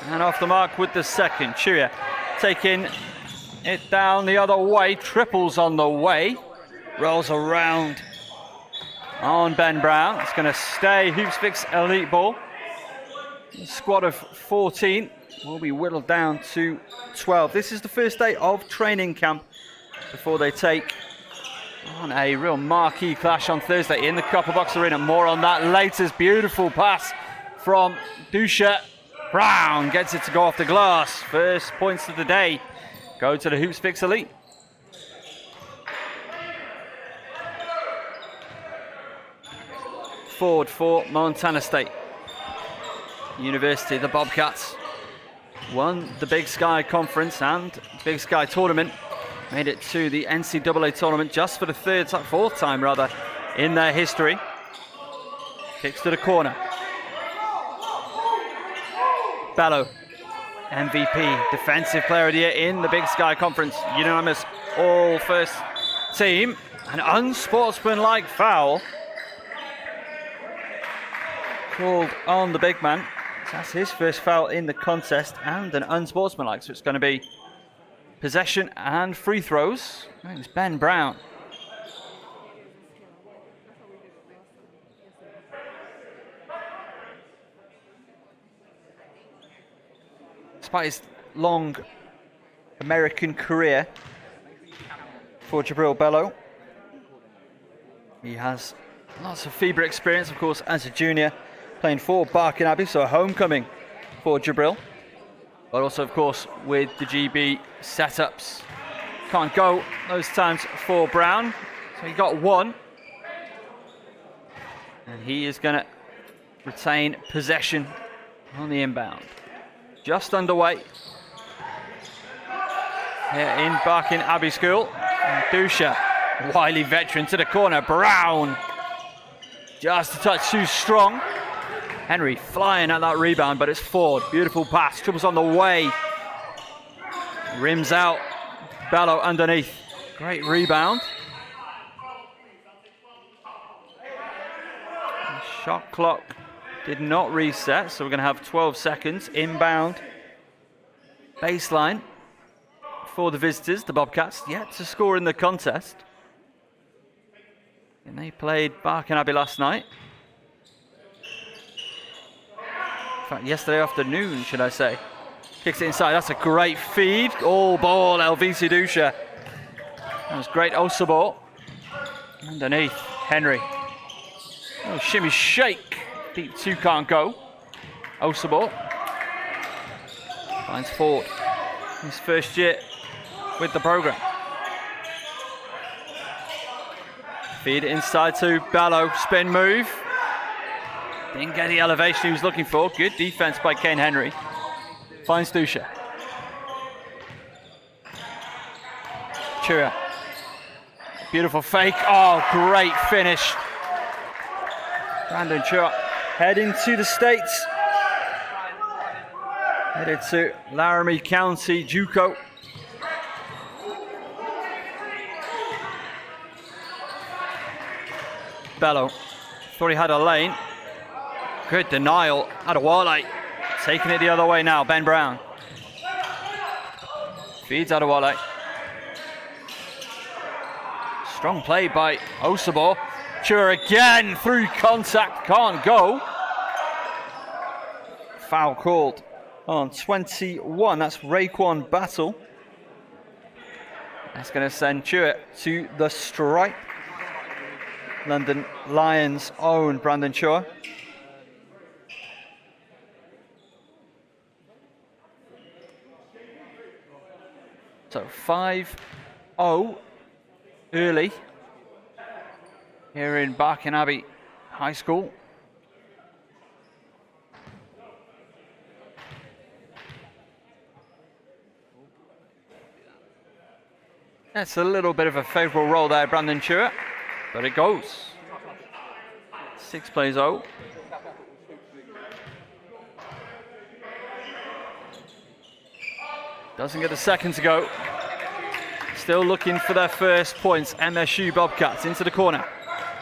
And off the mark with the second. Tchouya taking it down the other way. Triples on the way. Rolls around on Ben Brown. It's going to stay Hoopsfix Elite ball. A squad of 14 will be whittled down to 12. This is the first day of training camp before they take on a real marquee clash on Thursday in the Copper Box Arena. More on that later. Beautiful pass from Dusha. Brown gets it to go off the glass. First points of the day go to the Hoopsfix Elite. Forward for Montana State University, the Bobcats won the Big Sky Conference and Big Sky Tournament. Made it to the NCAA tournament just for the fourth time rather, in their history. Kicks to the corner. Belle, MVP, Defensive Player of the Year in the Big Sky Conference. Unanimous all first team. An unsportsmanlike foul called on the big man. That's his first foul in the contest and an unsportsmanlike. So it's going to be possession and free throws. I think it's Ben Brown. Despite his long American career for Jabril Bello, he has lots of FIBA experience, of course, as a junior, playing for Barking Abbey, so a homecoming for Jabril. But also, of course, with the GB setups. Can't go those times for Brown, so he got one. And he is going to retain possession on the inbound. Just underway here in Barking Abbey School. And Dusha, wily veteran, to the corner. Brown just a touch too strong. Henry flying at that rebound, but it's Ford. Beautiful pass. Triples on the way. Rims out. Bello underneath. Great rebound. The shot clock did not reset, so we're going to have 12 seconds. Inbound. Baseline for the visitors, the Bobcats, yet to score in the contest. And they played Barking Abbey last night. In fact, yesterday afternoon, should I say. Kicks it inside. That's a great feed. All ball, Elvisi Dusha. That was great Osabo. Underneath, Henry. Oh, shimmy shake. Deep two can't go. Osabo. Finds Ford. His first year with the program. Feed it inside to Bello. Spin move. Didn't get the elevation he was looking for. Good defense by Kayne Henry. Finds Dusha. Tchouya. Beautiful fake. Oh, great finish. Brandon Tchouya heading to the States. Headed to Laramie County, JUCO. Bello thought he had a lane. Good denial. Adewale taking it the other way now. Ben Brown feeds Adewale. Strong play by Osabo. Tchouya again through contact. Can't go. Foul called on 21. That's Raekwon Battle. That's going to send Tchouya to the stripe. London Lions' own Brandon Tchouya. So 5-0 early here in Barking Abbey High School. That's a little bit of a favourable roll there, Brandon Tchouya, but it goes. 6 plays 0. Doesn't get a second to go. Still looking for their first points. MSU Bobcats into the corner.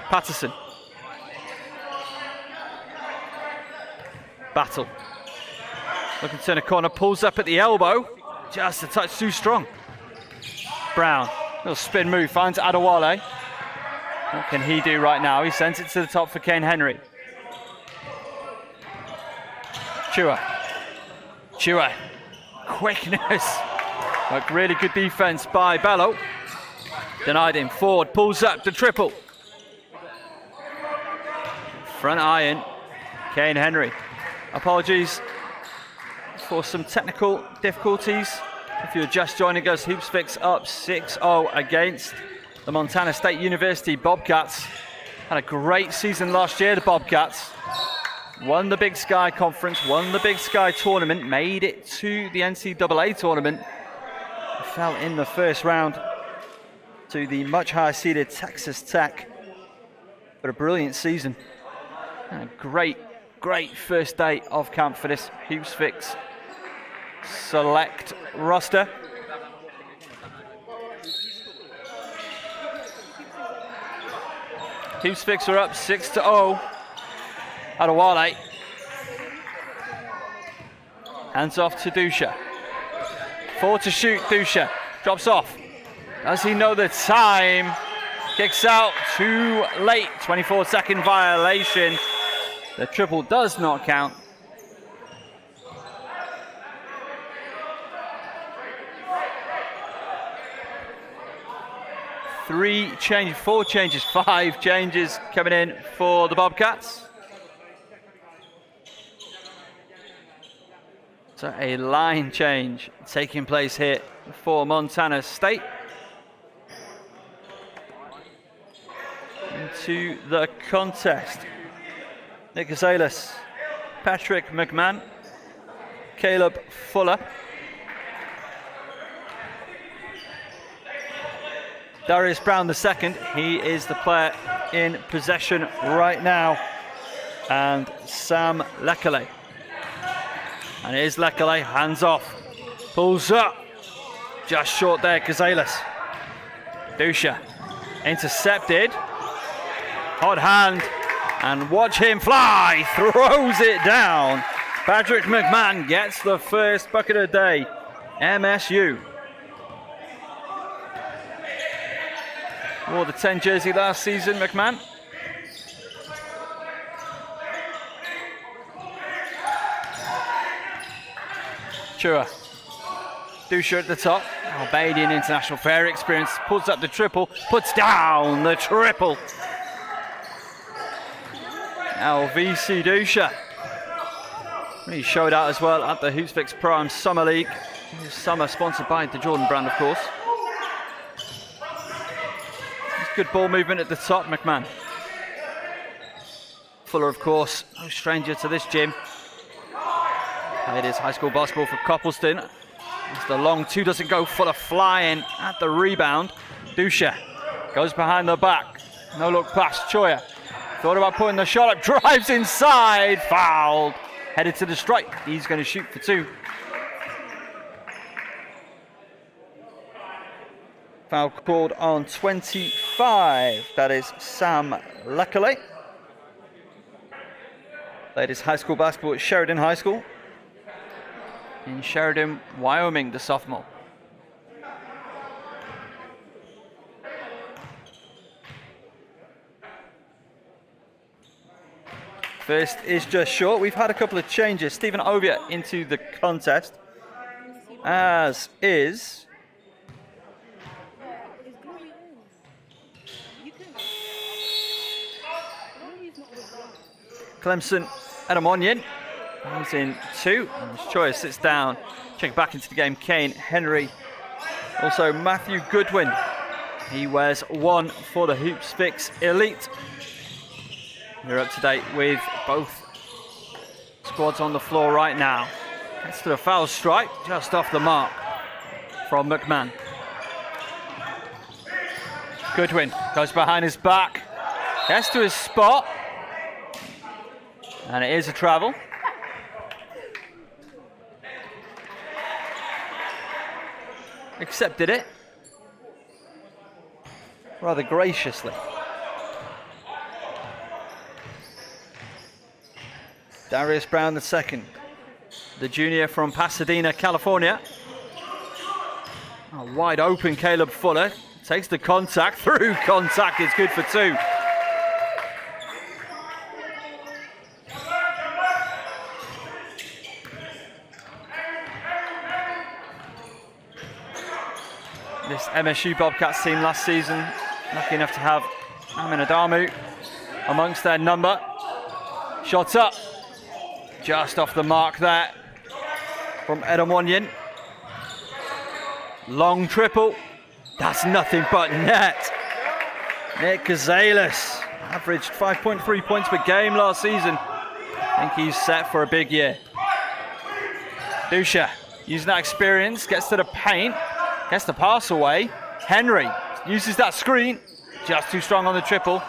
Patterson. Battle. Looking to turn a corner, pulls up at the elbow. Just a touch too strong. Brown, little spin move, finds Adewale. What can he do right now? He sends it to the top for Kayne Henry. Tchouya. Quickness. Like really good defense by Belle. Denied him. Forward, pulls up the triple. Front iron, Kayne Henry. Apologies for some technical difficulties. If you're just joining us, Hoopsfix up 6-0 against the Montana State University Bobcats. Had a great season last year, the Bobcats. Won the Big Sky Conference, won the Big Sky Tournament, made it to the NCAA Tournament. Fell in the first round to the much higher seeded Texas Tech. But a brilliant season. And a great first day of camp for this Hoopsfix select roster. Hoopsfix are up 6-0. Adewale. Hands off to Dusha. Forward to shoot, Dusha. Drops off. Does he know the time? Kicks out too late. 24-second violation. The triple does not count. Four changes, 5 changes coming in for the Bobcats. So a line change taking place here for Montana State. Into the contest. Ellis, Patrick McMahon, Caleb Fuller, Darius Brown II, he is the player in possession right now, and Sam Lekele. And it is Lekele, hands off, pulls up, just short there, Ellis. Dusha, intercepted, hot hand, and watch him fly, throws it down. Patrick McMahon gets the first bucket of the day, MSU. Wore the 10 jersey last season, McMahon. Tchouya. Dusha at the top. Albanian international fair experience. Pulls up the triple. Puts down the triple. Elvisi Dusha. He showed out as well at the Hoopsfix Prime Summer League. Summer sponsored by the Jordan brand, of course. Good ball movement at the top, McMahon. Fuller, of course, no stranger to this gym. It is high school basketball for Coppleston. As the long two doesn't go, Fuller flying at the rebound. Dusha goes behind the back. No look pass, Tchouya. Thought about putting the shot up, drives inside, fouled. Headed to the strike, he's going to shoot for 2. Foul called on 25. That is Sam Lekele. Played his high school basketball at Sheridan High School in Sheridan, Wyoming, the sophomore. First is just short. We've had a couple of changes. Stephen Ovia into the contest, as is Clemson Edomwonyin. He's in 2. And Tchouya sits down. Check back into the game. Kayne Henry. Also Matthew Goodwin. He wears 1 for the Hoopsfix Elite. You're up to date with both squads on the floor right now. Gets to the foul strike, just off the mark from McMahon. Goodwin goes behind his back. Gets to his spot. And it is a travel. Accepted it. Rather graciously. Darius Brown II. the junior from Pasadena, California. A wide open Caleb Fuller takes the contact, through contact, it's good for 2. This MSU Bobcats team last season, lucky enough to have Amin Adamu amongst their number. Shot up, just off the mark there from Edomwonyin. Long triple, that's nothing but net. Nick Ellis averaged 5.3 points per game last season. I think he's set for a big year. Dusha, using that experience, gets to the paint, gets the pass away. Henry uses that screen, just too strong on the triple.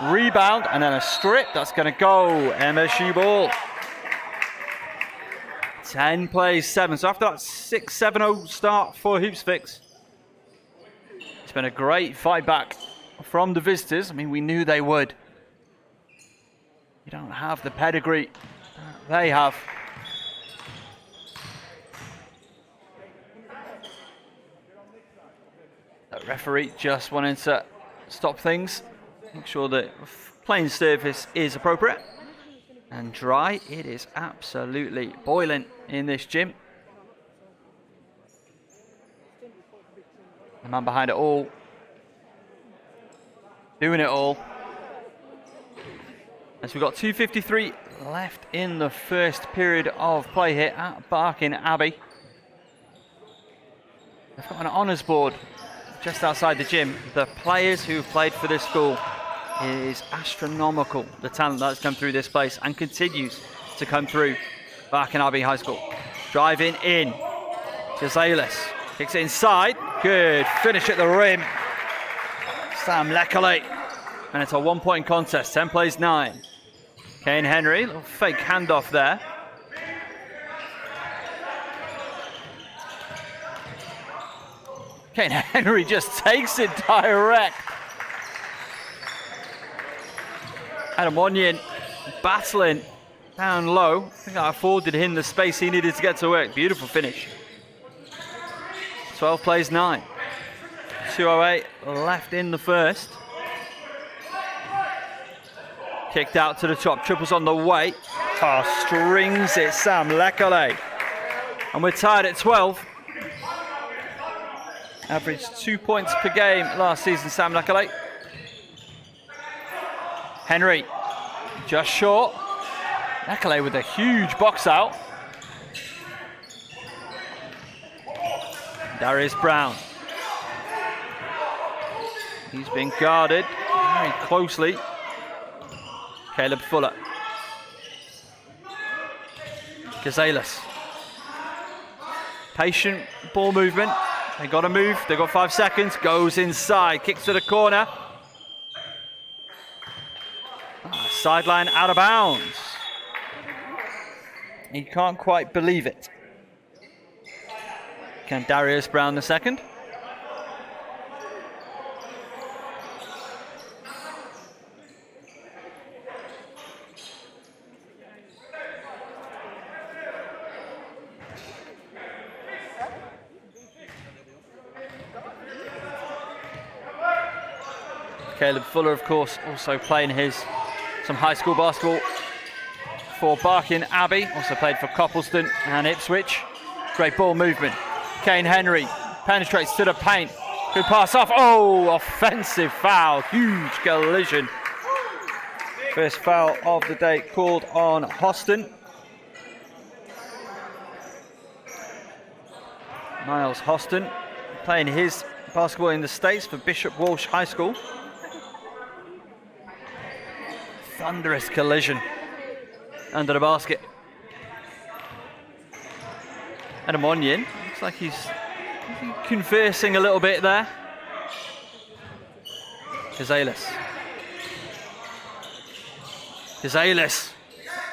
Rebound, and then a strip, that's going to go. MSU ball. 10 plays 7. So after that 6-7-0 start for Hoopsfix, it's been a great fight back from the visitors. I mean, we knew they would. You don't have the pedigree they have. The referee just wanting to stop things, make sure that playing surface is appropriate and dry. It is absolutely boiling in this gym. The man behind it all, doing it all. As we've got 2:53 left in the first period of play here at Barking Abbey. They've got an honours board just outside the gym. The players who've played for this school, is astronomical, the talent that's come through this place and continues to come through Barking Abbey High School. Driving in, Ellis kicks it inside, good finish at the rim. Sam Lekale, and it's a 1-point contest, 10 plays 9. Kayne Henry, little fake handoff there. Kayne Henry just takes it direct. Edomwonyin battling down low. I think I afforded him the space he needed to get to work. Beautiful finish. 12 plays 9. 2:08 left in the first. Kicked out to the top. Triples on the way. Oh, strings it, Sam Lekale. And we're tied at 12. Averaged 2 points per game last season, Sam Lekale. Henry, just short. Lekale with a huge box out. Darius Brown. He's been guarded very closely. Caleb Fuller. Ellis. Patient ball movement. They got to move. They've got 5 seconds. Goes inside. Kicks to the corner. Sideline out of bounds. He can't quite believe it. Can Darius Brown the second? Caleb Fuller, of course, also playing some high school basketball for Barking Abbey. Also played for Coppleston and Ipswich. Great ball movement. Kayne Henry penetrates to the paint. Good pass off. Oh, offensive foul. Huge collision. First foul of the day called on Hosten. Myles Hosten playing his basketball in the States for Bishop Walsh High School. Thunderous collision under the basket. Edomwonyin looks like he's conversing a little bit there. Ellis.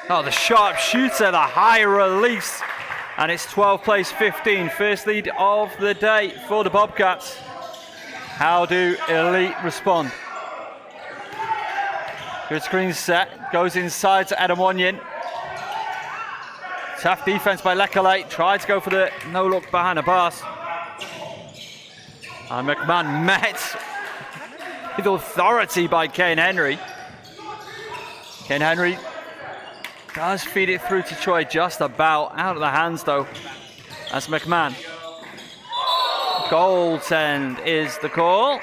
Oh, the sharp shooter, the high release. And it's 12 plays 15. First lead of the day for the Bobcats. How do Elite respond? Good screen set. Goes inside to Edomwonyin. Tough defense by Latrell. Tried to go for the no look behind the pass. And McMahon met with authority by Kayne Henry. Kayne Henry does feed it through to Tchouya, just about out of the hands though. That's McMahon. Goaltend is the call.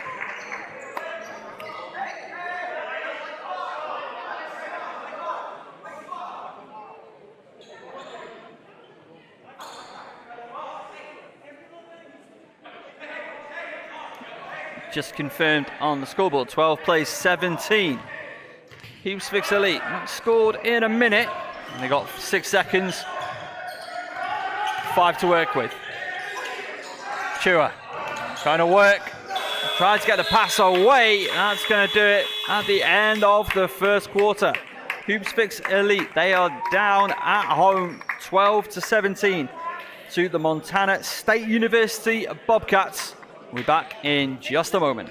Just confirmed on the scoreboard. 12 plays 17. Hoopsfix Elite not scored in a minute. And they got 6 seconds. 5 to work with. Tchouya trying to work. Tries to get the pass away. That's going to do it at the end of the first quarter. Hoopsfix Elite, they are down at home 12-17 to the Montana State University Bobcats. We'll be back in just a moment.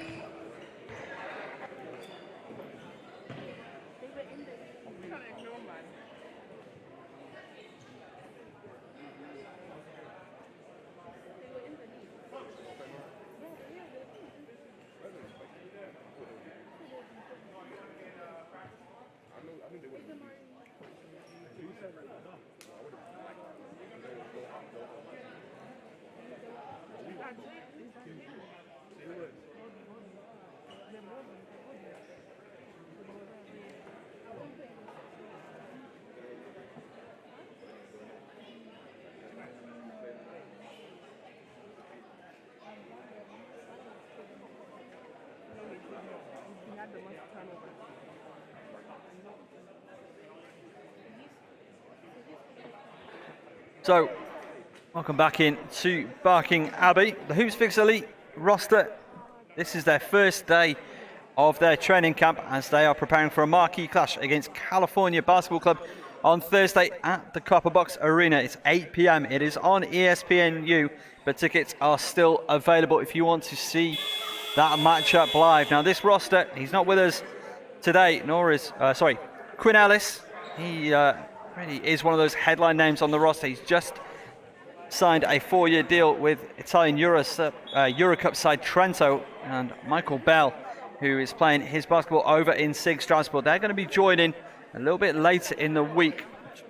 So, welcome back in to Barking Abbey. The Hoopsfix Elite roster, this is their first day of their training camp as they are preparing for a marquee clash against California Basketball Club on Thursday at the Copper Box Arena. It's 8 p.m. It is on ESPNU, but tickets are still available if you want to see that matchup live. Now, this roster, he's not with us today, nor is, Quinn Ellis. He really is one of those headline names on the roster. He's just signed a 4-year deal with Italian Eurocup side Trento, and Michael Belle, who is playing his basketball over in SIG Strasbourg. They're going to be joining a little bit later in the week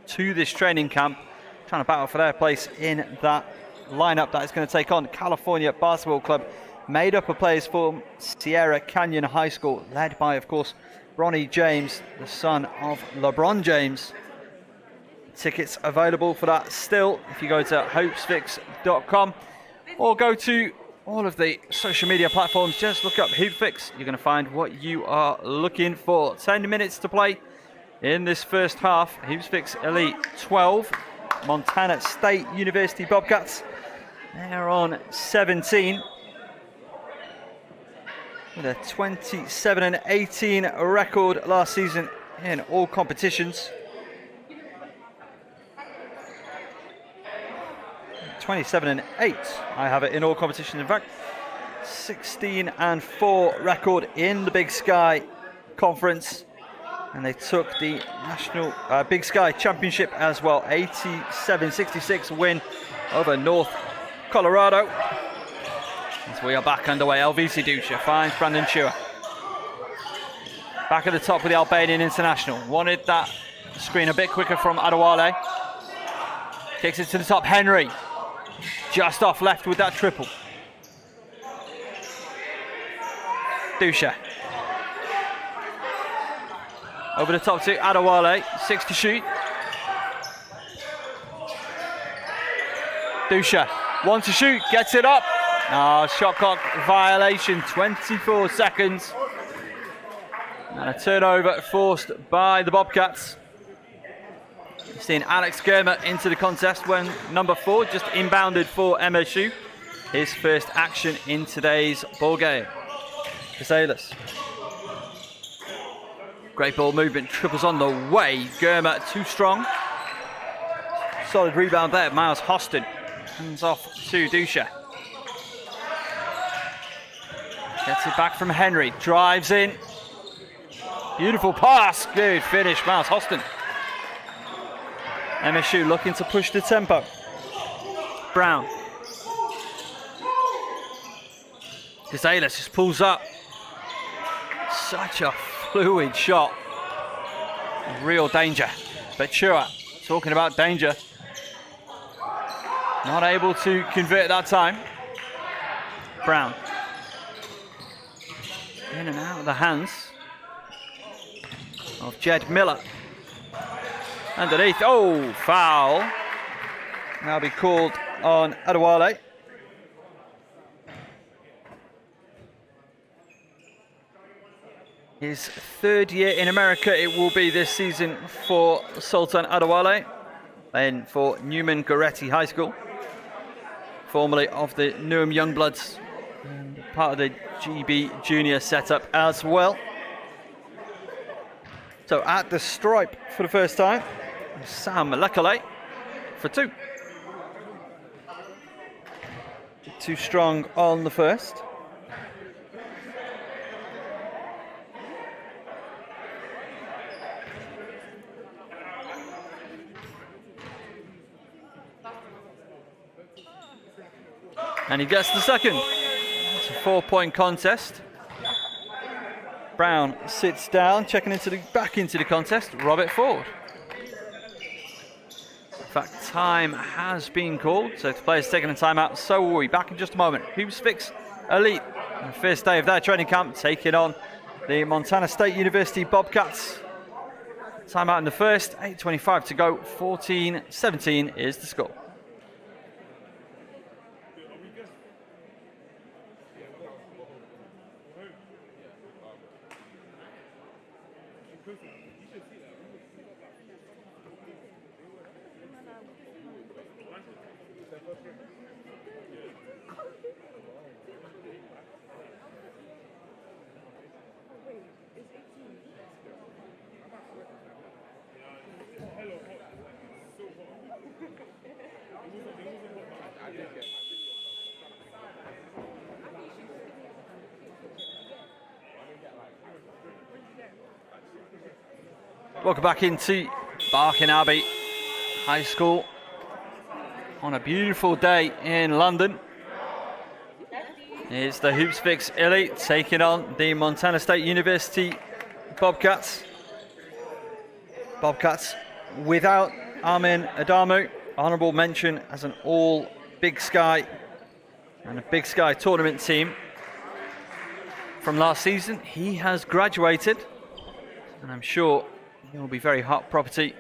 to this training camp, trying to battle for their place in that lineup that is going to take on California Basketball Club, made up of players from Sierra Canyon High School, led by, of course, Bronny James, the son of LeBron James. Tickets available for that still if you go to hoopsfix.com or go to all of the social media platforms. Just look up Hoopfix. You're going to find what you are looking for. 10 minutes to play in this first half. Hoopsfix Elite 12. Montana State University Bobcats, they're on 17 with a 27-18 record last season in all competitions. 27-8, I have it in all competitions. In fact, 16-4 record in the Big Sky Conference, and they took the National Big Sky Championship as well. 87-66 win over North Colorado. As we are back underway, Elvisi Dusha finds Brandon Tchouya. Back at the top with the Albanian international. Wanted that screen a bit quicker from Adewale. Kicks it to the top, Henry. Just off left with that triple. Dusha. Over the top to Adewale, 6 to shoot. Dusha, 1 to shoot, gets it up. Shot clock violation, 24 seconds. And a turnover forced by the Bobcats. You've seen Alex Germer into the contest when number 4 just inbounded for MSU. His first action in today's ball game. Ellis. Great ball movement, triples on the way. Germer too strong. Solid rebound there. Myles Hosten hands off to Dusha. Gets it back from Henry. Drives in. Beautiful pass. Good finish, Myles Hosten. MSU looking to push the tempo. Brown. Because Ellis just pulls up. Such a fluid shot. Real danger. But Tchouya, talking about danger. Not able to convert that time. Brown. In and out of the hands of Jed Miller. Underneath. Oh, foul. Now be called on Adewale. His third year in America it will be this season for Sultan Adewale, playing for Neumann Gorretti High School, formerly of the Neumann Youngbloods, and part of the GB Junior setup as well. So at the stripe for the first time, Sam Lekale for 2. Too strong on the first. And he gets the second. It's a 4-point contest. Brown sits down, checking back into the contest. Robert Ford. In fact, time has been called, so the players taking a timeout. So will we. Back in just a moment. Hoopsfix Elite, the first day of their training camp, taking on the Montana State University Bobcats. Timeout in the first, 8:25 to go. 14-17 is the score. Welcome back into Barking Abbey High School on a beautiful day in London. It's the Hoopsfix Elite taking on the Montana State University Bobcats. Bobcats without Amin Adamu. Honourable mention as an all Big Sky and a Big Sky tournament team from last season. He has graduated, and I'm sure he will be very hot property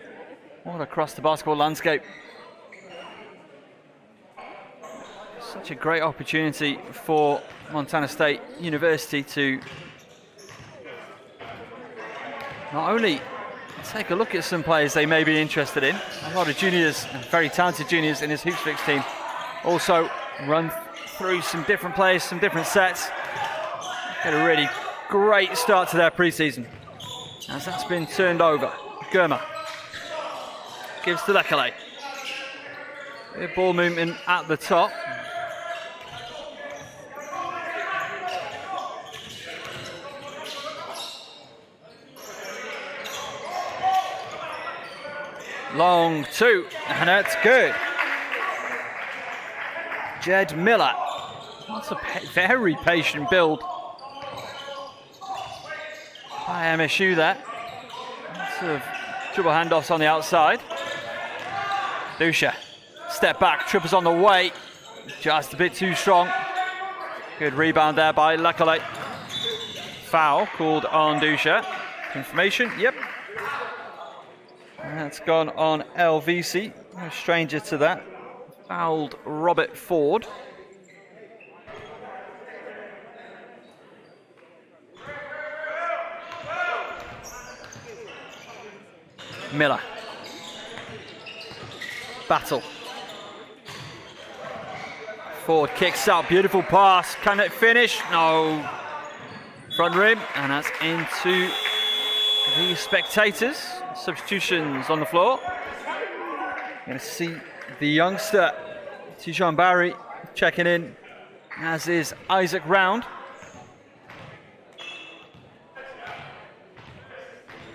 all across the basketball landscape. Such a great opportunity for Montana State University to not only take a look at some players they may be interested in, a lot of juniors, and very talented juniors in his Hoopsfix team, also run through some different players, some different sets, get a really great start to their pre-season. As that's been turned over, Germa gives to Lekale. Ball movement at the top. Long 2, and that's good. Jed Miller. That's a very patient build by MSU there. Lots of dribble handoffs on the outside. Dusha, step back, triples on the way. Just a bit too strong. Good rebound there by Lekale. Foul called on Dusha. Information, yep. And that's gone on Elvisi. No stranger to that. Fouled Robert Ford. Miller. Battle. Ford kicks out, beautiful pass. Can it finish? No. Front rim, and that's into the spectators. Substitutions on the floor. Going to see the youngster, Tijan Barrie, checking in, as is Isaac Round.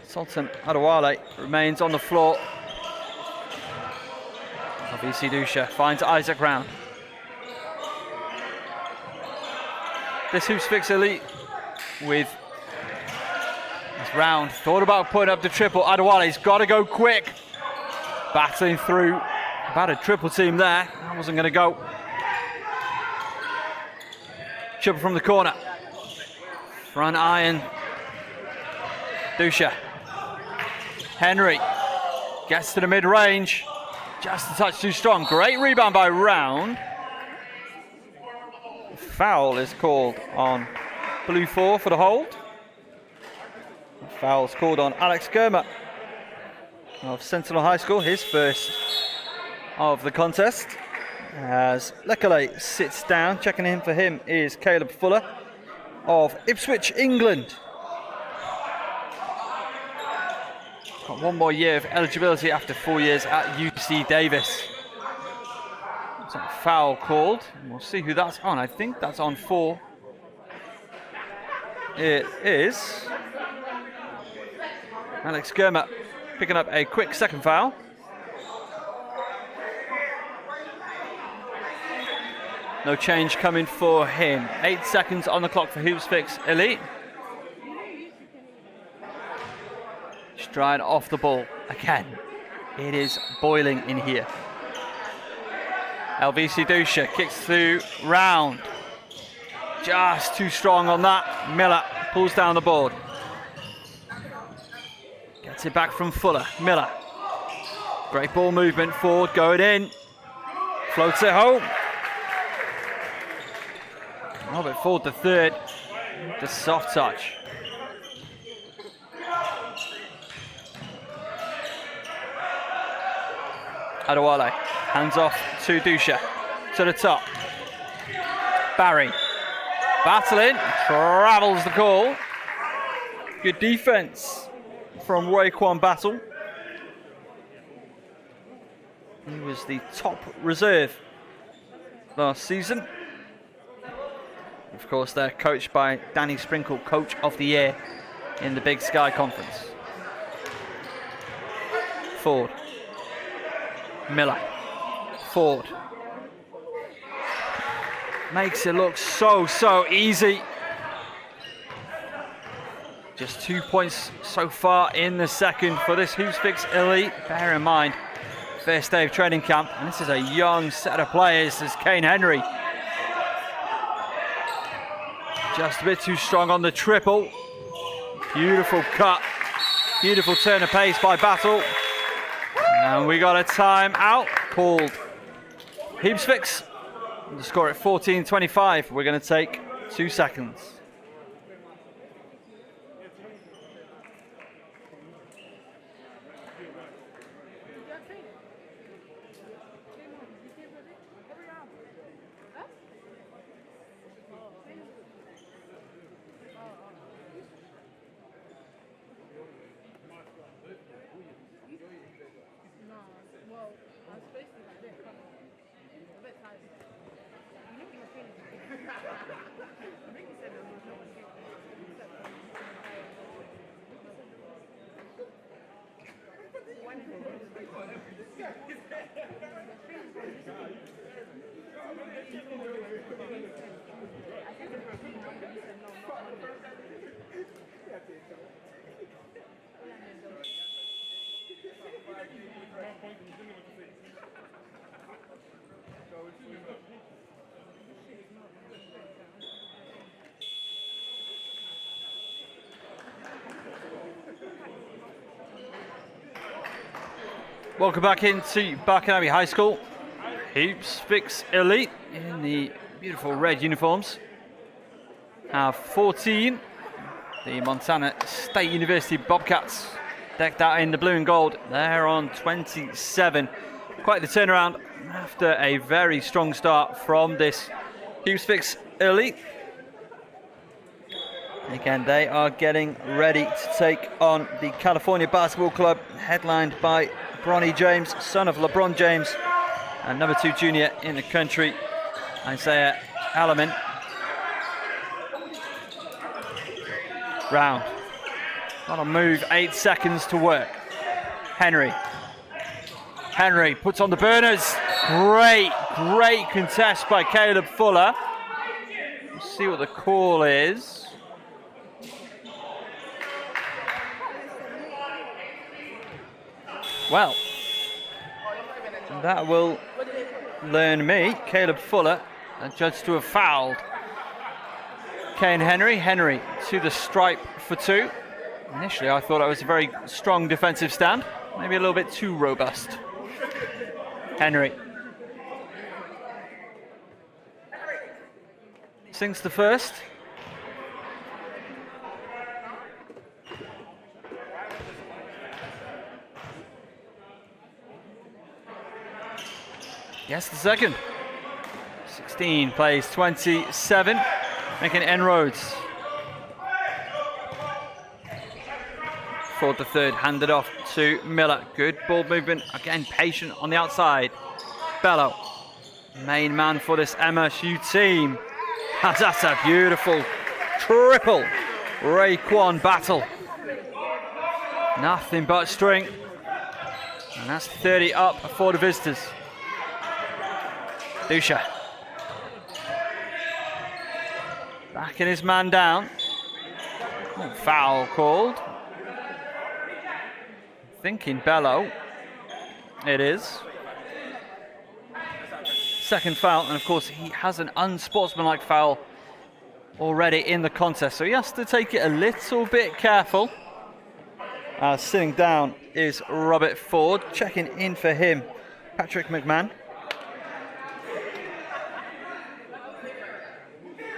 Sultan Adewale remains on the floor. Elvisi Dusha finds Isaac Round. This Hoopsfix Elite with this Round. Thought about putting up the triple. Adewale's got to go quick. Battling through. About a triple team there. That wasn't going to go. Triple from the corner. Front iron. Dusha. Henry gets to the mid-range. Just a touch too strong. Great rebound by Round. Foul is called on Blue 4 for the hold. Foul is called on Alex Germer of Sentinel High School, his first of the contest. As Lekale sits down, checking in for him is Caleb Fuller of Ipswich, England. Got one more year of eligibility after 4 years at UC Davis. It's a foul called. We'll see who that's on. I think that's on 4. It is Alex Germer picking up a quick second foul. No change coming for him. 8 seconds on the clock for Hoopsfix Elite. Stride off the ball again. It is boiling in here. Elvisi Dusha kicks through Round. Just too strong on that. Miller pulls down the board. Gets it back from Fuller. Miller. Great ball movement forward, going in. Floats it home. Oh, but forward to third. The soft touch. Adewale hands off to Dusha. To the top. Barrie. Battling. Travels the call. Good defense from Raekwon Battle. He was the top reserve last season. Of course, they're coached by Danny Sprinkle, Coach of the Year in the Big Sky Conference. Ford. Miller. Ford. Makes it look so easy. Just 2 points so far in the second for this Hoopsfix Elite. Bear in mind, first day of training camp, and this is a young set of players. There's Kayne Henry. Just a bit too strong on the triple. Beautiful cut. Beautiful turn of pace by Battle. And we got a timeout called. Hoopsfix. The score at 14-25. We're going to take 2 seconds. Welcome back into Barking High School. Hoopsfix Elite in the beautiful red uniforms. Have 14. The Montana State University Bobcats decked out in the blue and gold. They're on 27. Quite the turnaround after a very strong start from this Hoopsfix Elite. Again, they are getting ready to take on the California Basketball Club, headlined by Bronny James, son of LeBron James, and number 2 junior in the country, Isaiah Alleman. Round. On a move, 8 seconds to work. Henry puts on the burners. Great contest by Caleb Fuller. Let's see what the call is. Well, that will learn me, Caleb Fuller, adjudged to have fouled Kayne Henry to the stripe for 2. Initially, I thought it was a very strong defensive stand, maybe a little bit too robust. Henry sinks the first. Yes, the second. 16 plays 27, making inroads. For the third, handed off to Miller. Good ball movement, again patient on the outside. Belle, main man for this MSU team. That's a beautiful triple Raekwon battle. Nothing but string. And that's 30 up for the visitors. Dusha. Backing his man down. Oh, foul called. Thinking Belle. It is. Second foul, and of course he has an unsportsmanlike foul already in the contest, so he has to take it a little bit careful. Sitting down is Robert Ford. Checking in for him, Patrick McMahon.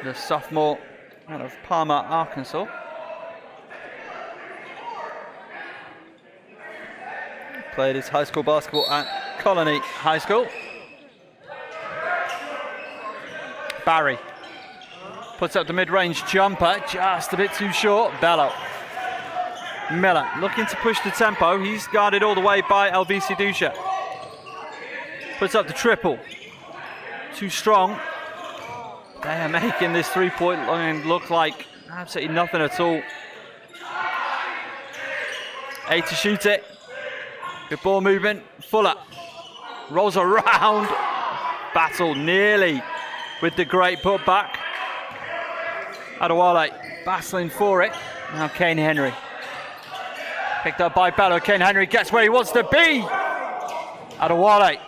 The sophomore out of Palmer, Arkansas. Played his high school basketball at Colony High School. Barrie puts up the mid-range jumper, just a bit too short. Belle. Miller looking to push the tempo. He's guarded all the way by Elvisi Dusha. Puts up the triple. Too strong. They are making this three-point line look like absolutely nothing at all. 8 to shoot it. Good ball movement. Fuller rolls around. Battle nearly with the great putback. Adewale battling for it. Now Kayne Henry. Picked up by Belle. Kayne Henry gets where he wants to be. Adewale.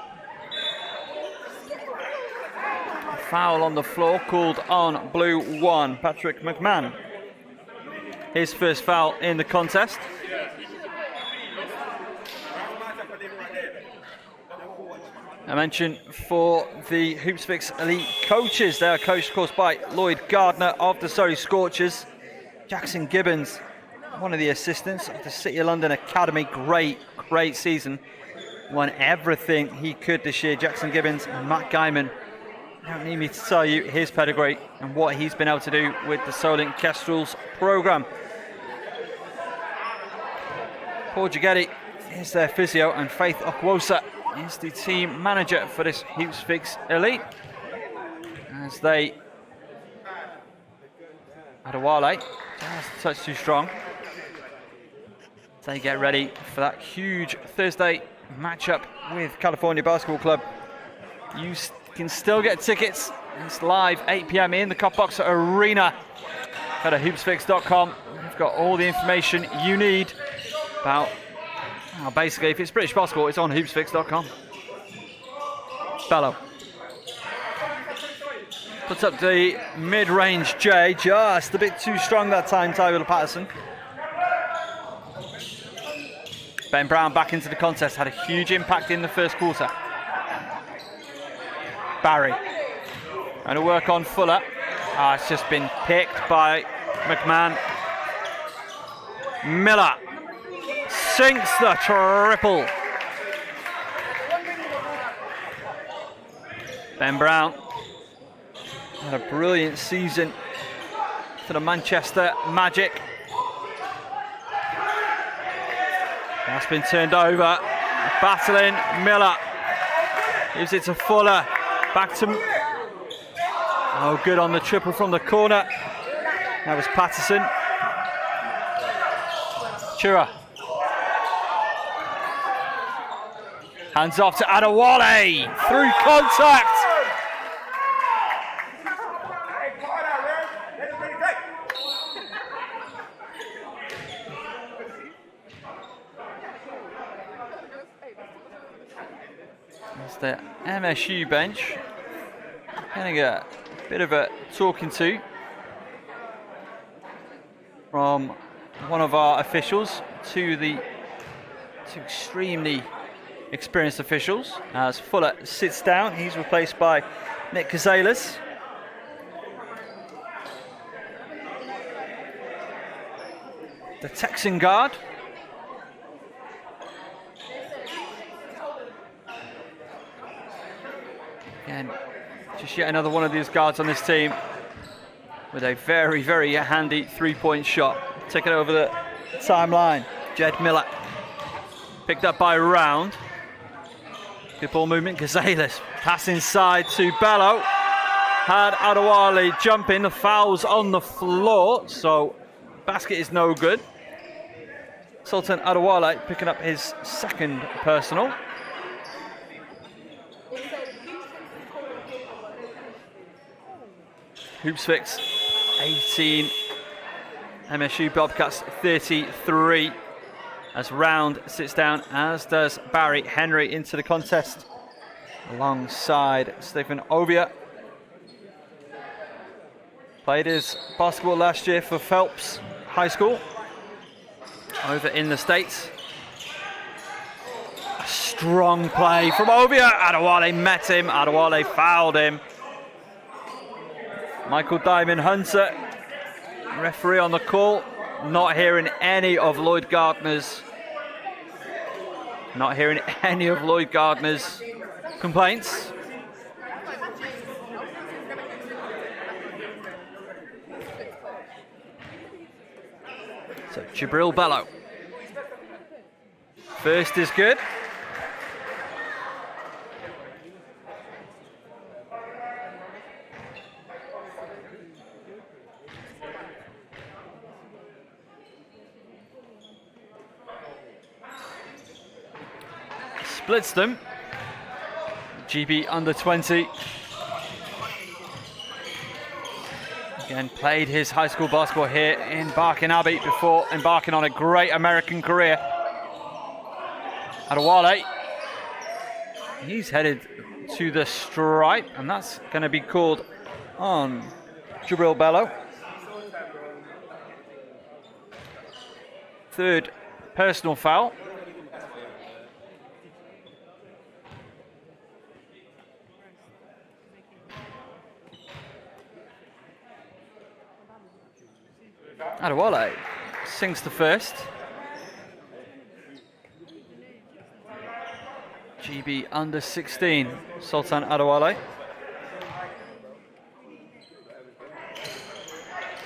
Foul on the floor called on blue 1. Patrick McMahon. His first foul in the contest. I mentioned for the Hoopsfix Elite coaches, they are coached, of course, by Lloyd Gardner of the Surrey Scorchers. Jackson Gibbons, one of the assistants of the City of London Academy. Great season. Won everything he could this year. Jackson Gibbons and Matt Guyman. You don't need me to tell you his pedigree and what he's been able to do with the Solent Kestrels programme. Paul Gorretti is their physio, and Faith Okwosa is the team manager for this Hoopsfix Elite. As they... Adewale, just a touch too strong. They get ready for that huge Thursday matchup with California Basketball Club. You can still get tickets. It's live 8 p.m. in the Copbox Arena. Go to hoopsfix.com. You've got all the information you need about, well, basically, if it's British basketball, it's on hoopsfix.com. Belle puts up the mid-range J, just a bit too strong that time, Tyler Patterson. Ben Brown back into the contest, had a huge impact in the first quarter. Barrie trying to work on Fuller. It's just been picked by McMahon. Miller sinks the triple. Ben Brown had a brilliant season for the Manchester Magic. That's been turned over. Battling Miller. Gives it to Fuller. Back to... Oh, good on the triple from the corner. That was Patterson. Tchouya. Hands off to Adewale. Through contact. That's the MSU bench. Going to get a bit of a talking to from one of our officials to the two extremely experienced officials. As Fuller sits down, he's replaced by Nick Cazalis. The Texan guard. Again, just yet another one of these guards on this team with a very, very handy three-point shot. Take it over the timeline. Jed Miller. Picked up by Round. Good ball movement. Cazalis. Pass inside to Belle. Had Adewale jumping. The foul's on the floor, so basket is no good. Sultan Adewale picking up his second personal. Hoopsfix 18. MSU Bobcats 33. As Round sits down, as does Barrie. Henry into the contest alongside Stephen Ovia. Played his basketball last year for Phelps High School over in the States. A strong play from Ovia. Adewale met him. Adewale fouled him. Michael Diamond Hunter, referee on the call. Not hearing any of Lloyd Gardner's complaints. So Jibril Belle. First is good. Splits them. GB under 20. Again, played his high school basketball here in Barking Abbey before embarking on a great American career. Adewale. He's headed to the stripe, and that's going to be called on Jibril Belle. Third personal foul. Adewale sinks the first. GB under 16, Sultan Adewale.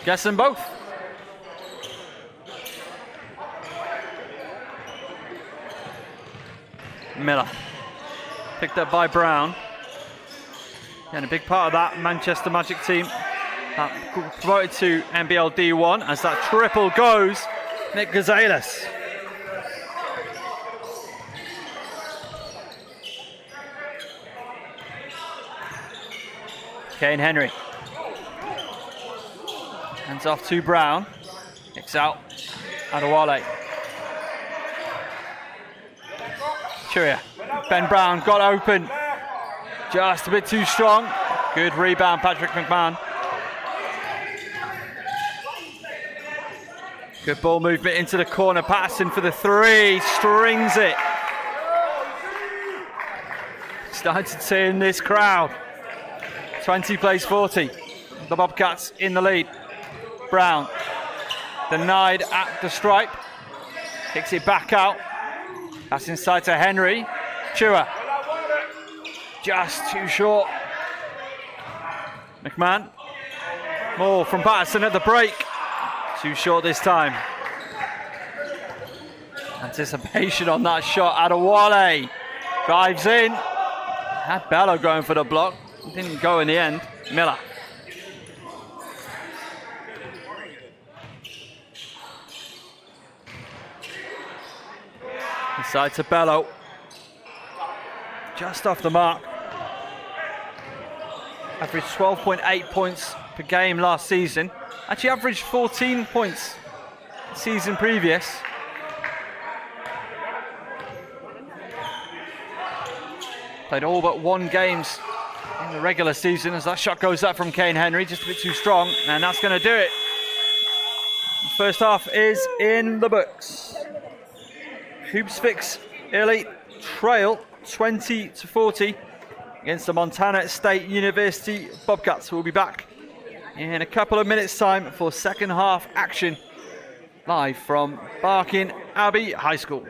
Gets them both. Miller. Picked up by Brown. And a big part of that Manchester Magic team promoted to NBL D1 as that triple goes. Nick Cazalis. Kayne Henry. Hands off to Brown. Kicks out. Adewale. Tchouya. Ben Brown got open. Just a bit too strong. Good rebound, Patrick McMahon. Good ball movement into the corner. Patterson for the three. Strings it. Starting to turn this crowd. 20 plays 40. The Bobcats in the lead. Brown denied at the stripe. Kicks it back out. Pass inside to Henry. Tchouya. Just too short. McMahon. More from Patterson at the break. Too short this time. Anticipation on that shot. Adewale drives in. Had Belle going for the block. Didn't go in the end. Miller. Inside to Belle. just off the mark. Averaged 12.8 points per game last season. Actually averaged 14 points the season previous. Played all but 1 games in the regular season as that shot goes up from Kayne Henry, just a bit too strong, and that's going to do it. First half is in the books. Hoopsfix Elite trail 20-40 against the Montana State University Bobcats, who will be back in a couple of minutes' time for second half action live from Barking Abbey High School.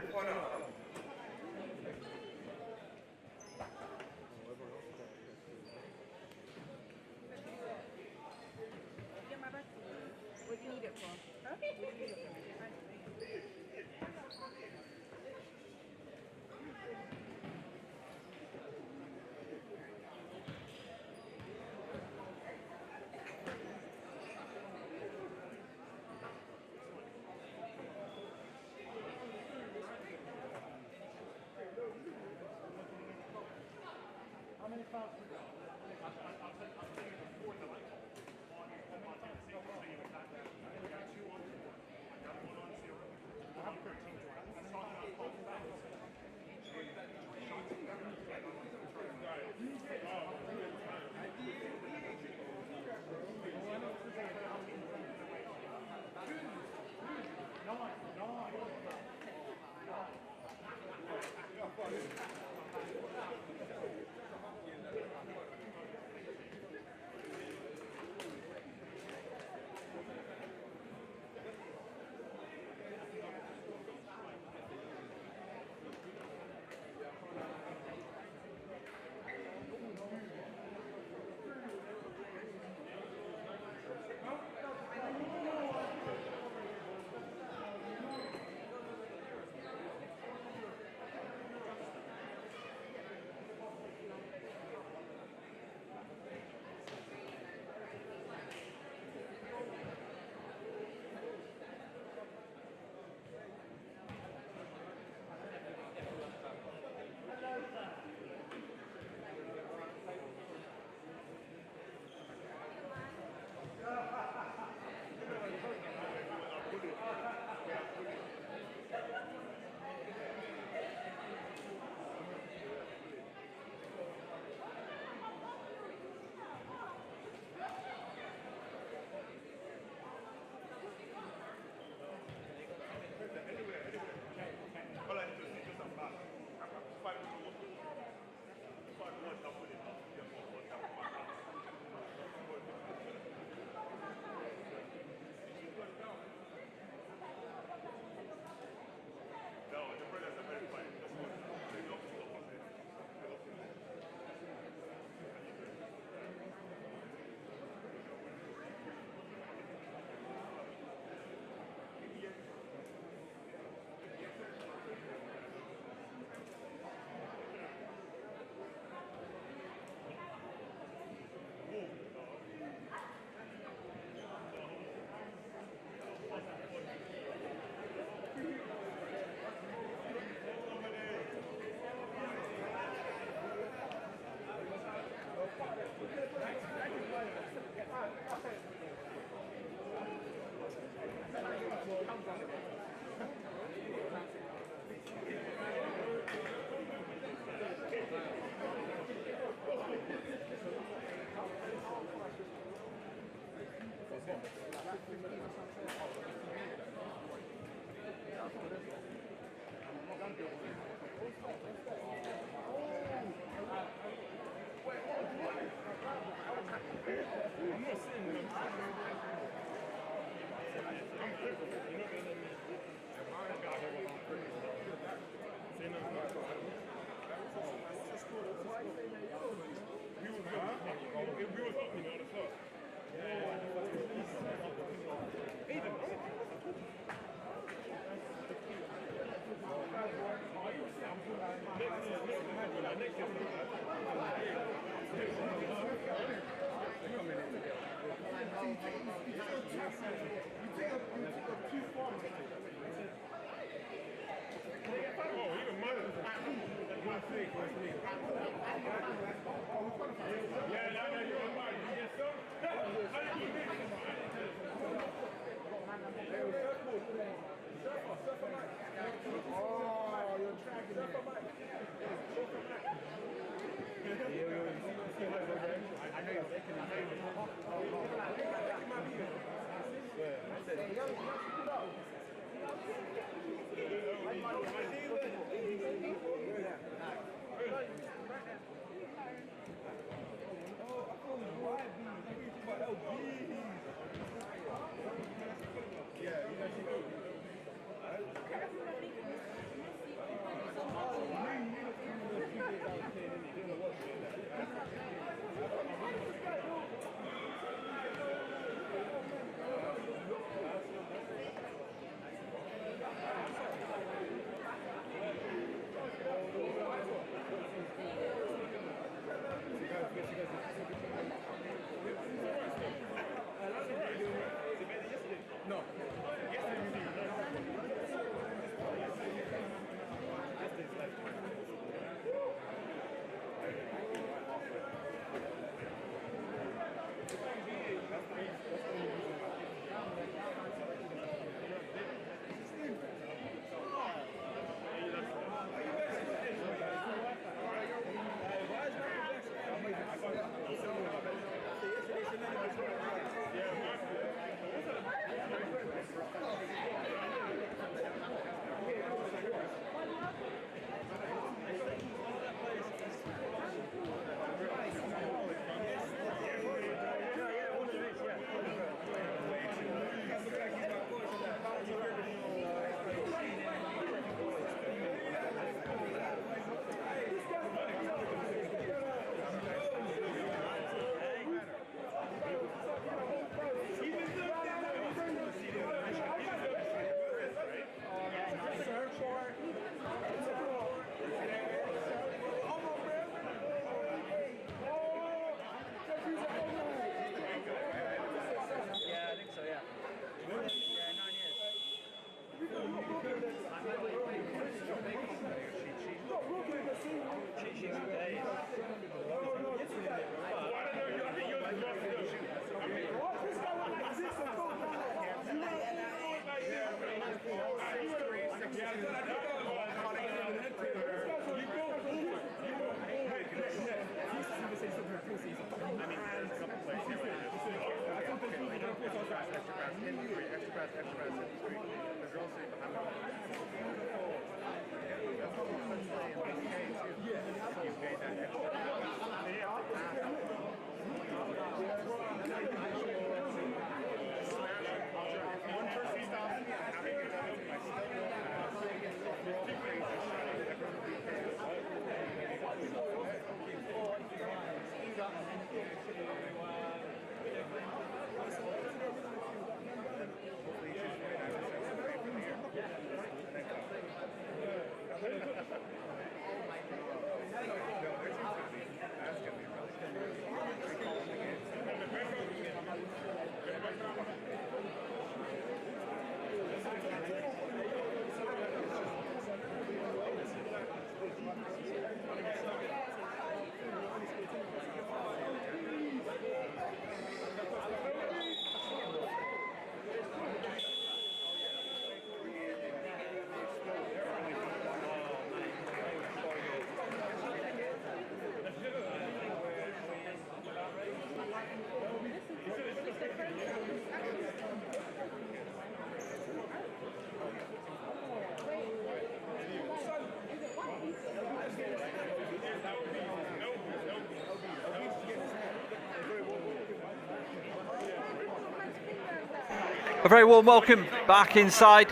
A very warm welcome back inside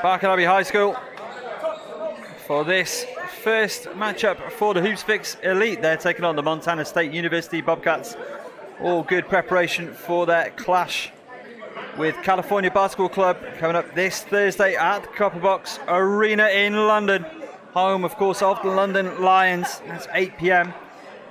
Barking Abbey High School for this first matchup for the Hoopsfix Elite. They're taking on the Montana State University Bobcats. All good preparation for their clash with California Basketball Club coming up this Thursday at the Copperbox Arena in London. Home, of course, of the London Lions. That's 8 p.m.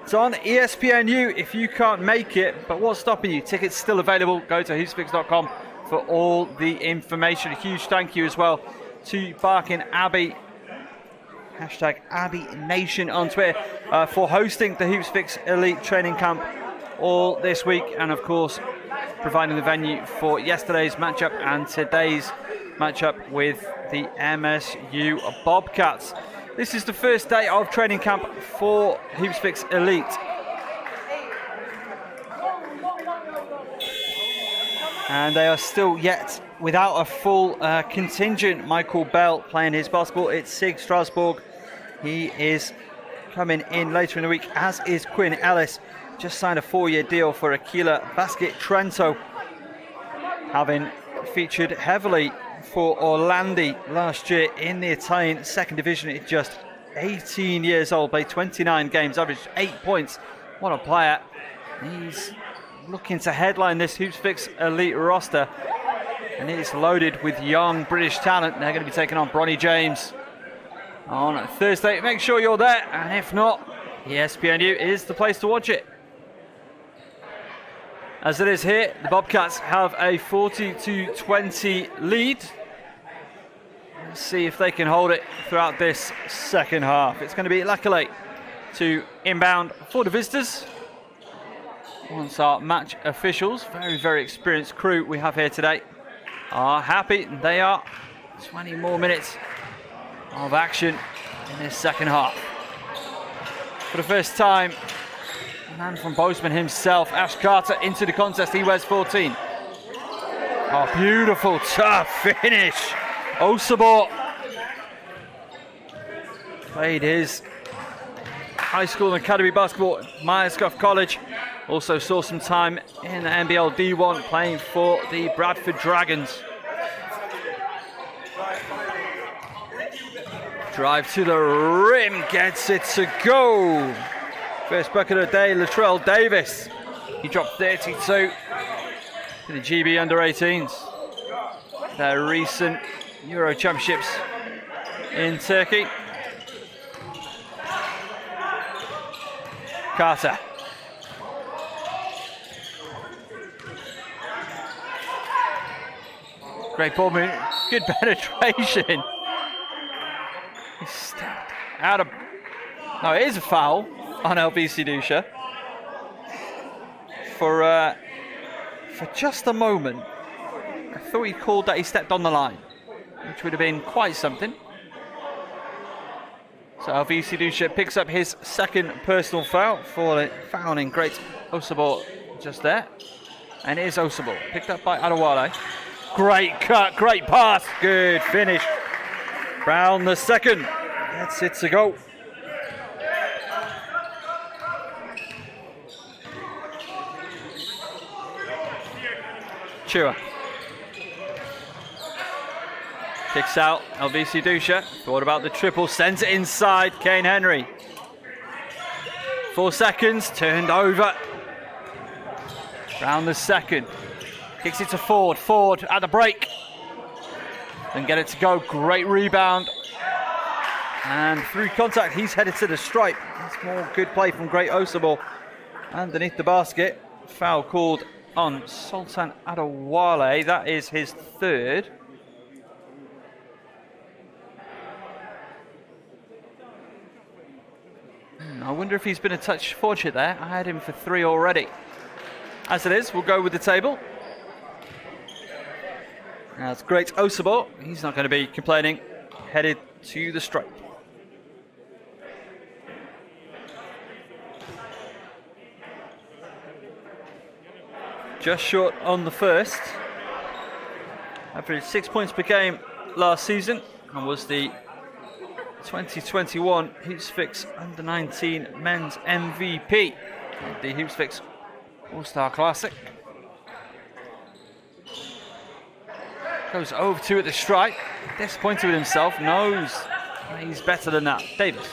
It's on ESPNU if you can't make it, but what's stopping you? Tickets still available. Go to hoopsfix.com for all the information. A huge thank you as well to Barking Abbey Hashtag Abbey Nation on Twitter for hosting the Hoopsfix Elite training camp all this week, and of course providing the venue for yesterday's matchup and today's matchup with the MSU Bobcats. This is the first day of training camp for Hoopsfix Elite. And they are still yet without a full contingent. Michael Belle playing his basketball. It's Sig Strasbourg. He is coming in later in the week, as is Quinn. Ellis just signed a 4-year deal for Aquila Basket Trento, having featured heavily for Orlandi last year in the Italian second division. He's just 18 years old, played 29 games, averaged 8 points. What a player. He's looking to headline this Hoopsfix Elite roster, and it is loaded with young British talent. They're going to be taking on Bronny James on Thursday. Make sure you're there, and if not, ESPNU is the place to watch it. As it is here, the Bobcats have a 40-20 lead. Let's see if they can hold it throughout this second half. It's going to be Latrell to inbound for the visitors. Once our match officials, very experienced crew we have here today, are happy. They are 20 more minutes of action in this second half. For the first time, a man from Bozeman himself, Ash Carter, into the contest. He wears 14. Oh, beautiful, tough finish. Osabor played his high school and academy basketball at Myles College. Also saw some time in the NBL D1 playing for the Bradford Dragons. Drive to the rim, gets it to go. First bucket of the day, Latrell Davis. He dropped 32 to the GB under-18s. Their recent Euro Championships in Turkey. Carter. Great ball movement, good penetration. He stepped out of... No, it is a foul on Elvisi Dusha. For just a moment, I thought he called that he stepped on the line, which would have been quite something. So Elvisi Dusha picks up his second personal foul for fouling great Osabor just there. And it is Osabor, picked up by Adewale. Great cut, great pass, good finish. Brown the second, gets it to go. Tchouya. Kicks out, Elvisi Dusha. Thought about the triple, sends it inside, Kayne Henry. 4 seconds, turned over. Brown the second. Kicks it to Ford. Ford at the break. Then get it to go. Great rebound. And through contact, he's headed to the stripe. That's more good play from Great Osabor. Underneath the basket. Foul called on Sultan Adewale. That is his third. I wonder if he's been a touch fortunate there. I had him for 3 already. As it is, we'll go with the table. That's Great Osabor. He's not going to be complaining. Headed to the stripe. Just short on the first. Averaged 6 points per game last season and was the 2021 Hoopsfix Under-19 Men's MVP at the Hoopsfix All-Star Classic. Goes over 2 at the stripe. Disappointed with himself. Knows he's better than that. Davis.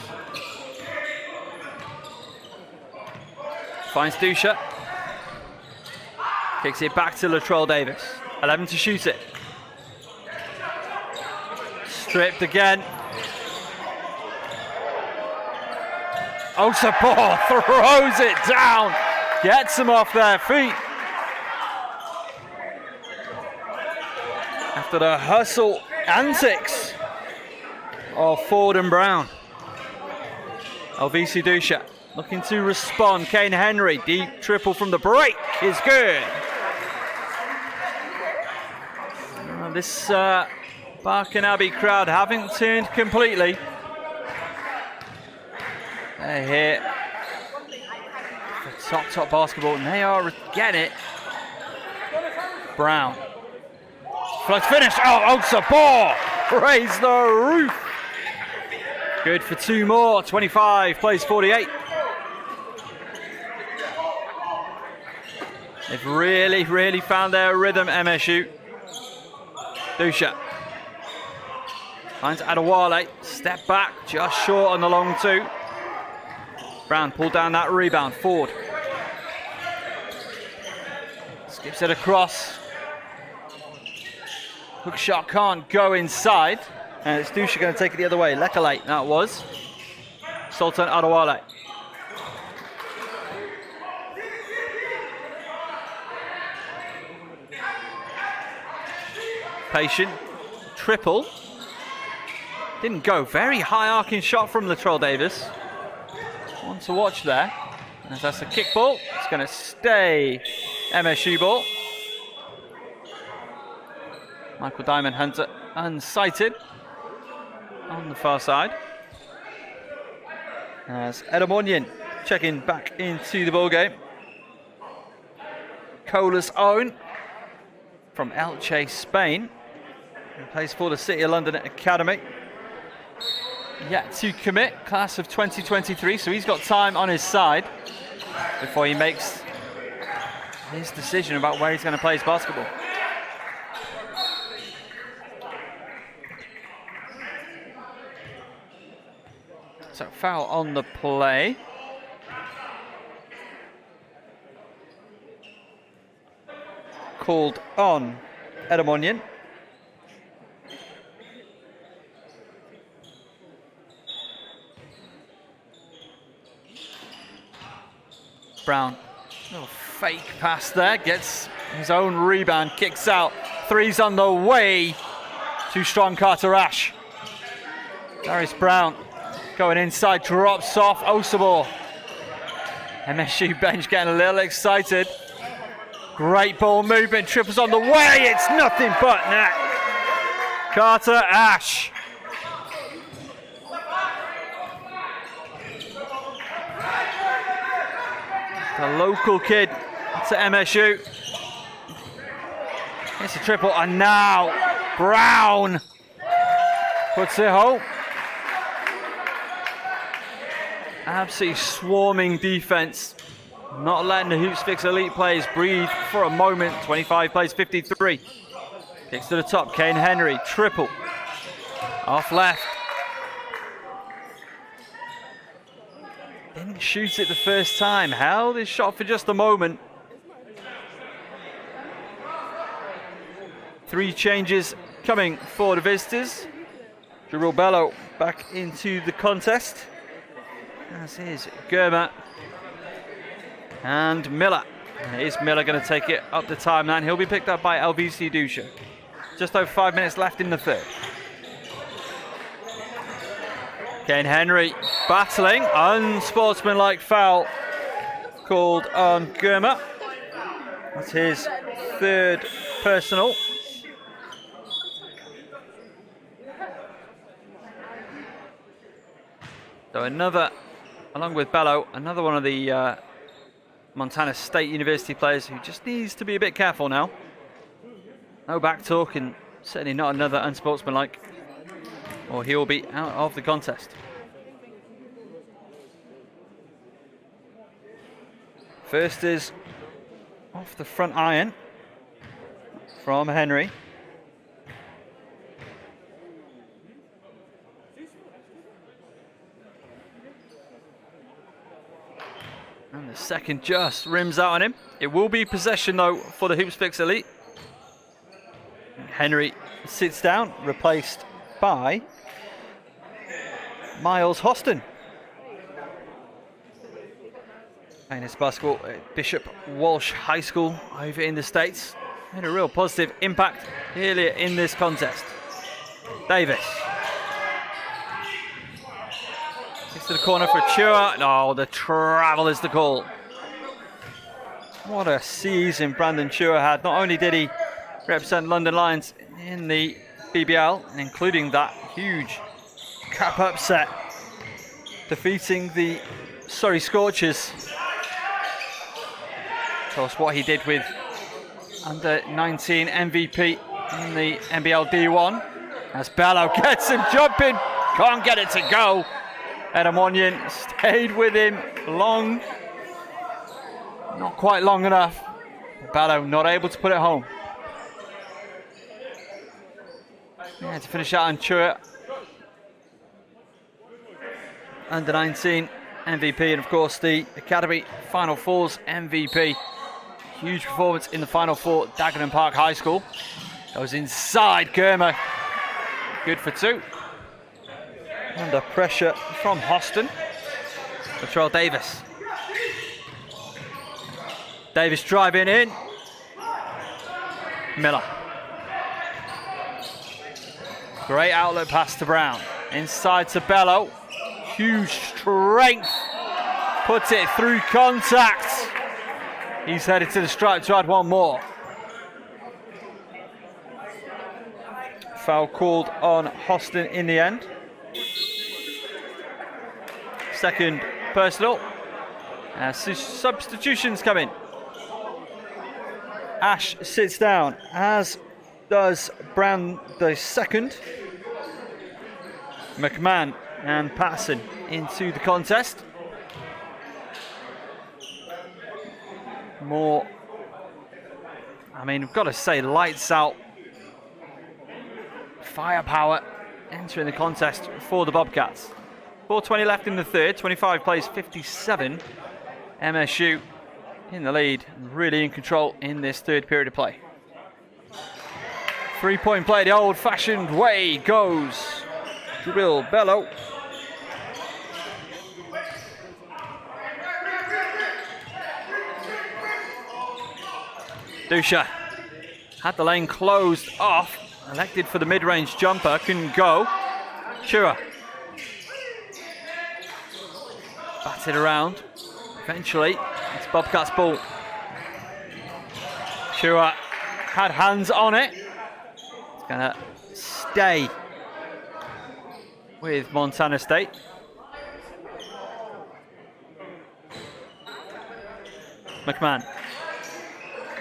Finds Dusha. Kicks it back to Latrell Davis. 11 to shoot it. Stripped again. Osabor throws it down. Gets them off their feet. After the hustle antics of Ford and Brown. Elvisi Dusha looking to respond. Kayne Henry, deep triple from the break is good. This Barking Abbey crowd haven't turned completely. They're here for top basketball, and they are getting it. Brown. Flush finish. Oh, Otsabor! Raise the roof. Good for 2 more. 25 plays 48. They've really found their rhythm, MSU. Dusha finds Adewale. Step back, just short on the long 2. Brown pulled down that rebound. Forward. Skips it across. Hook shot can't go inside. And it's Dusha going to take it the other way. Lekale, that was. Sultan Adewale. Patient. Triple. Didn't go. Very high arcing shot from Latrell Davis. One to watch there. As that's a kick ball. It's going to stay MSU ball. Michael Diamond Hunter unsighted on the far side. As Edomwonyin checking back into the ball game. Cola's own from Elche, Spain. He plays for the City of London Academy. Yet to commit, class of 2023, so he's got time on his side before he makes his decision about where he's going to play his basketball. So foul on the play. Called on Edomwonyin. Brown, little fake pass there, gets his own rebound, kicks out. 3's on the way. Too strong, Carter Ash. Darius Brown going inside, drops off. Otsabor. MSU bench getting a little excited. Great ball movement, triples on the way. It's nothing but net. Carter Ash. The local kid to MSU. It's a triple, and now Brown puts it home. Absolutely swarming defense. Not letting the Hoopsfix Elite players breathe for a moment. 25 plays 53. Kicks to the top. Kayne Henry, triple. Off left. Didn't shoot it the first time. Held his shot for just a moment. 3 changes coming for the visitors. Belle back into the contest. As is Germa and Miller. And is Miller going to take it up the timeline? He'll be picked up by Elvisi Dusha. Just over 5 minutes left in the third. Kayne Henry battling. Unsportsmanlike foul called on Germa. That's his 3rd personal. So another, along with Belle, another one of the Montana State University players who just needs to be a bit careful now. No back talk, and certainly not another unsportsmanlike, or he will be out of the contest. First is off the front iron from Henry. And the second just rims out on him. It will be possession though for the Hoopsfix Elite. Henry sits down, replaced by Myles Hosten. And it's basketball at Bishop Walsh High School over in the States. Made a real positive impact earlier in this contest. Davis. Gets to the corner for Tchouya. No, the travel is the call. What a season Brandon Tchouya had. Not only did he represent London Lions in the BBL, including that huge cap upset, defeating the Surrey Scorchers. Tell us what he did with under 19 MVP in the NBL D1. As Belle gets him jumping, can't get it to go. Edomwonyin stayed with him long. Not quite long enough. Belle not able to put it home. Yeah, to finish out on Tchouya. Under 19 MVP, and of course the Academy Final Fours MVP. Huge performance in the Final Four, Dagenham Park High School. Goes inside, Gurma. Good for 2. Under pressure from Hosten. Latrell Davis. Davis driving in. Miller. Great outlet pass to Brown. Inside to Belle. Huge strength. Puts it through contact. He's headed to the stripe to add one more. Foul called on Hosten in the end. Second personal. Substitutions come in. Ash sits down, as does Brown the second. McMahon and Patterson into the contest. More, I mean, we've got to say, lights out firepower entering the contest for the Bobcats. 4:20 left in the third, 25 plays 57. MSU in the lead, really in control in this third period of play. 3-point play the old-fashioned way goes. Drill Belle. Dusha had the lane closed off, elected for the mid-range jumper, couldn't go. Tchouya batted around. Eventually, it's Bobcats' ball. Tchouya had hands on it. It's gonna stay with Montana State. McMahon.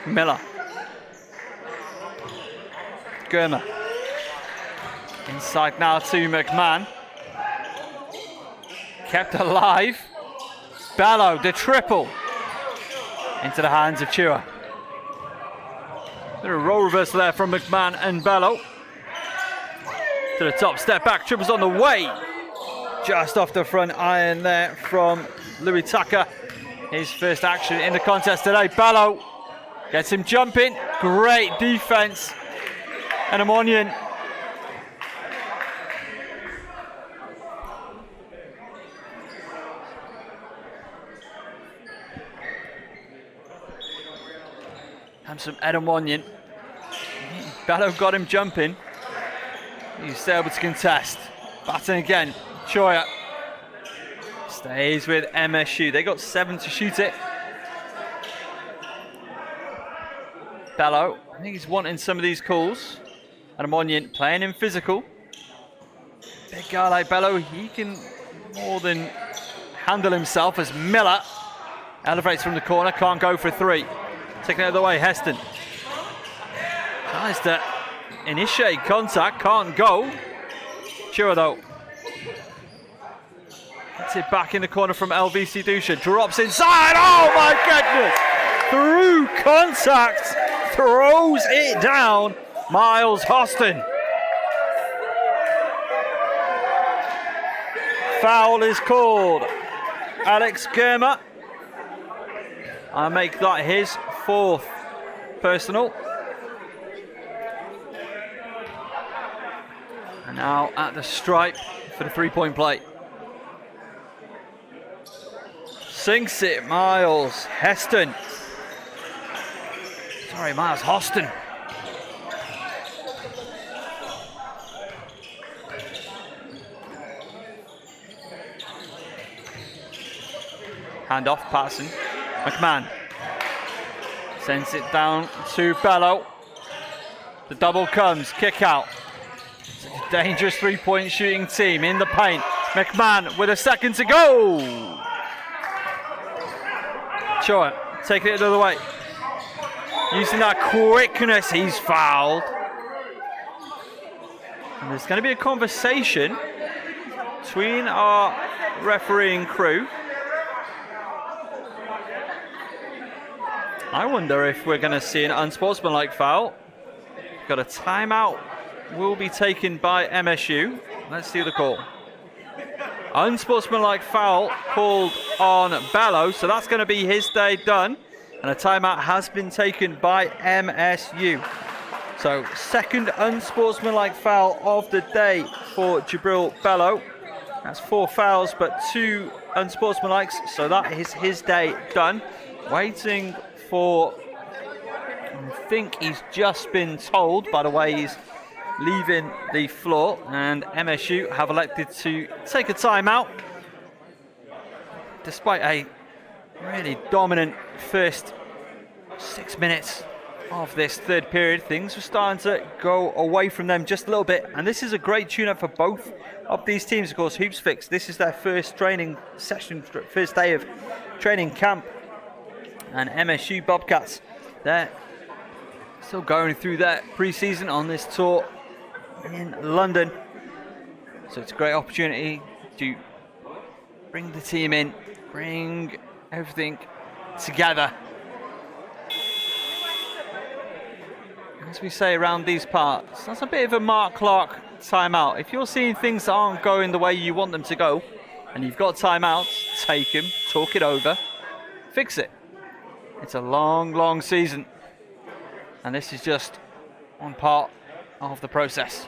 Miller. Gurma. Inside now to McMahon. Kept alive. Belle, the triple. Into the hands of Tchouya. Little roll reversal there from McMahon and Belle. To the top, step back, triples on the way. Just off the front iron there from Louis Tucker. His first action in the contest today. Belle gets him jumping. Great defense. Edomwonyin. Comes from Edomwonyin. Belle got him jumping. He's still able to contest. Batting again. Tchouya stays with MSU. They got 7 to shoot it. Belle, I think he's wanting some of these calls. Edomwonyin playing him physical. Big guy like Belle, he can more than handle himself as Miller elevates from the corner, can't go for 3. Taking it the other way, Hosten tries to initiate contact, can't go. Tchouya though. Gets it back in the corner from Elvisi. Dusha drops inside. Oh my goodness! Through contact, throws it down. Myles Hosten. Foul is called. Alex Gurma. I make that his 4th personal. And now at the stripe for the 3-point play. Sinks it, Myles Hosten. Sorry, Myles Hosten. Hand off, Patterson. McMahon sends it down to Belle. The double comes, kick out. Such a dangerous three-point shooting team in the paint. McMahon with a second to go. Tchouya taking it the other way. Using that quickness, he's fouled. And there's going to be a conversation between our refereeing crew. I wonder if we're going to see an unsportsmanlike foul. Got a timeout, will be taken by MSU. Let's see the call. Unsportsmanlike foul called on Belle, so that's going to be his day done. And a timeout has been taken by MSU. So second unsportsmanlike foul of the day for Jabril Belle. That's 4 fouls, but 2 unsportsmanlikes, so that is his day done. Waiting for, I think he's just been told by the way he's leaving the floor, and MSU have elected to take a timeout. Despite a really dominant first 6 minutes of this third period, things were starting to go away from them just a little bit, and this is a great tune-up for both of these teams. Of course, Hoopsfix, this is their first training session, first day of training camp, and MSU Bobcats, they're still going through their pre-season on this tour in London, so it's a great opportunity to bring the team in, bring everything together. As we say around these parts, that's a bit of a Mark Clark timeout. If you're seeing things that aren't going the way you want them to go, and you've got timeouts, take them, talk it over, fix it. It's a long, long season, and this is just one part of the process.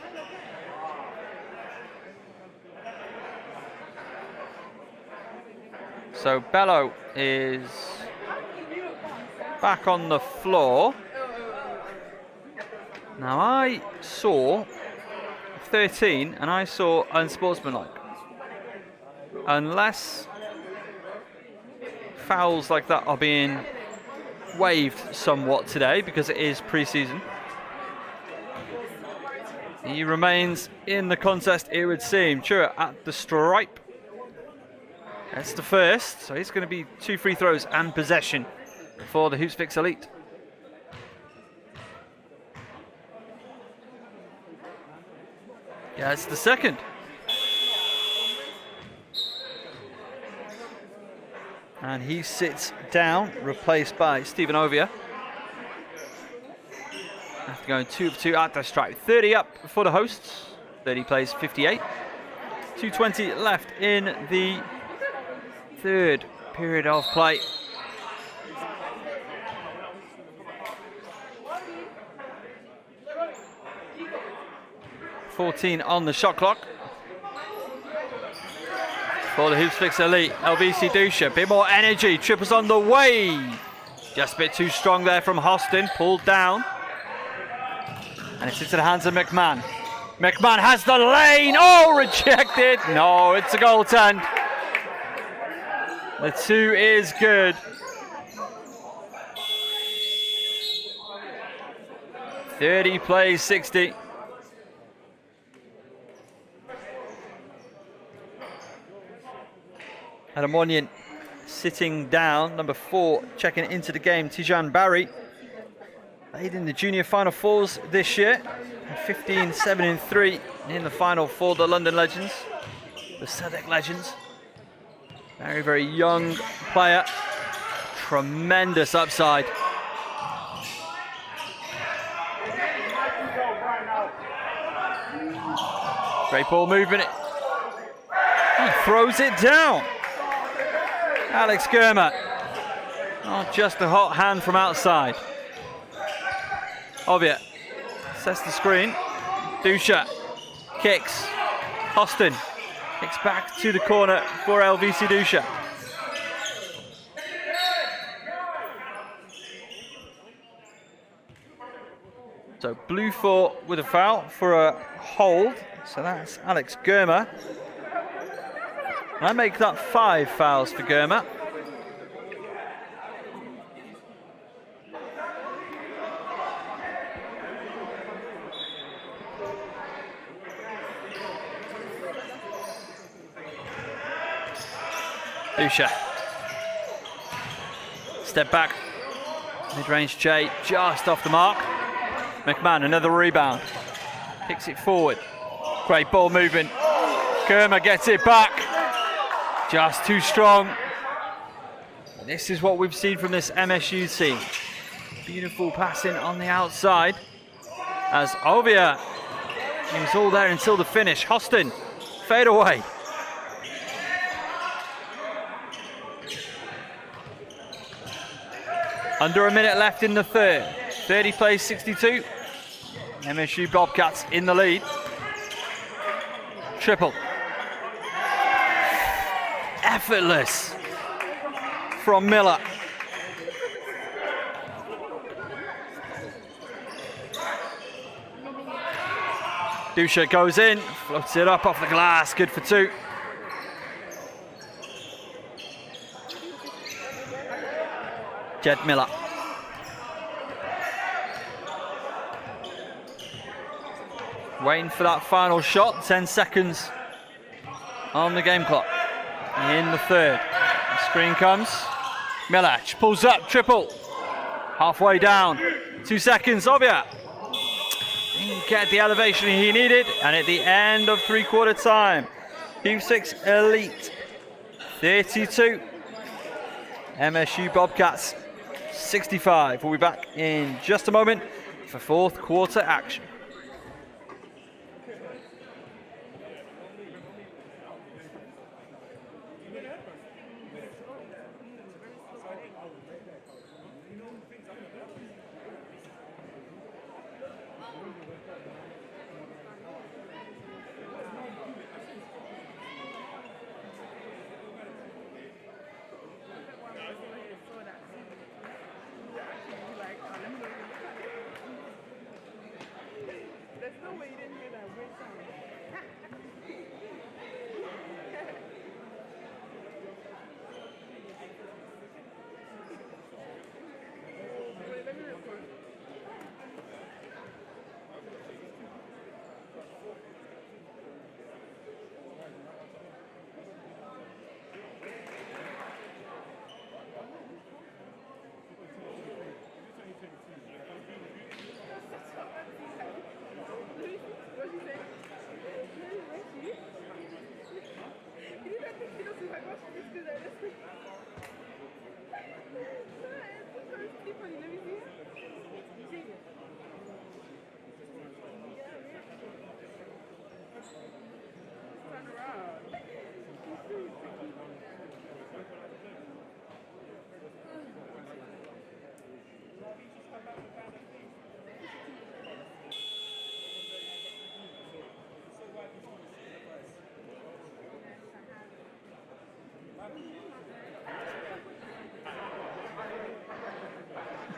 So Belle is back on the floor. Now I saw 13 and I saw unsportsmanlike. Unless fouls like that are being waived somewhat today because it is pre-season. He remains in the contest, it would seem. Tchouya at the stripe. That's the first, so it's going to be 2 free throws and possession for the Hoopsfix Elite. Yeah, it's the second. And he sits down, replaced by Stephen Ovia. After going 2 of 2 at the stripe. 30 up for the hosts. 30 plays 58. 2:20 left in the third period of play. .14 on the shot clock. For the Hoopsfix Elite, Elvisi Dusha, a bit more energy, triples on the way. Just a bit too strong there from Hosten, pulled down. And it's into the hands of McMahon. McMahon has the lane, oh, rejected. No, it's a goaltend. The 2 is good. 30 plays 60. Edomwonyin sitting down, number 4 checking into the game, Tijan Barrie. Played in the junior Final Fours this year, 15, 7 and 3 in the final for the London Legends, the Southwark Legends. Very, very young player, tremendous upside. Great ball movement. He throws it down. Alex Germer, not just a hot hand from outside. Ovia sets the screen. Dusha kicks. Hosten kicks back to the corner for Elvisi Dusha. So blue 4 with a foul for a hold. So that's Alex Germer. I make that 5 fouls for Germer. Dusha. Step back. Mid-range J just off the mark. McMahon, another rebound. Kicks it forward. Great ball movement. Kerma gets it back. Just too strong. This is what we've seen from this MSU team. Beautiful passing on the outside. As Ovia, he was all there until the finish. Hosten, fade away. Under a minute left in the third. 30 plays 62. MSU Bobcats in the lead. Triple. Effortless from Miller. Dusha goes in, floats it up off the glass, good for two. Jed Miller. Waiting for that final shot, 10 seconds on the game clock. In the third, the screen comes. Miller pulls up, triple. Halfway down, 2 seconds, Ovia. Didn't get the elevation he needed, and at the end of three-quarter time, Hoopsfix Elite 32, MSU Bobcats 65. We'll be back in just a moment for fourth quarter action.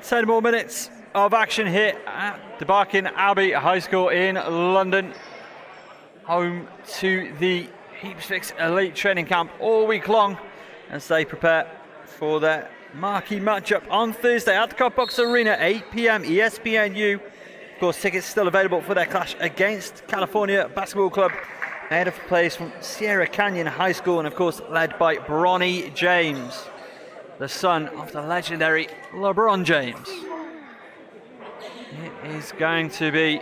Ten more minutes of action here at Barking Abbey High School in London. Home to the Hoopsfix Elite training camp all week long as they prepare for their marquee matchup on Thursday at the Copbox Arena, 8 p.m. ESPNU. Of course, tickets still available for their clash against California Basketball Club, made of players from Sierra Canyon High School and, of course, led by Bronny James, the son of the legendary LeBron James. It is going to be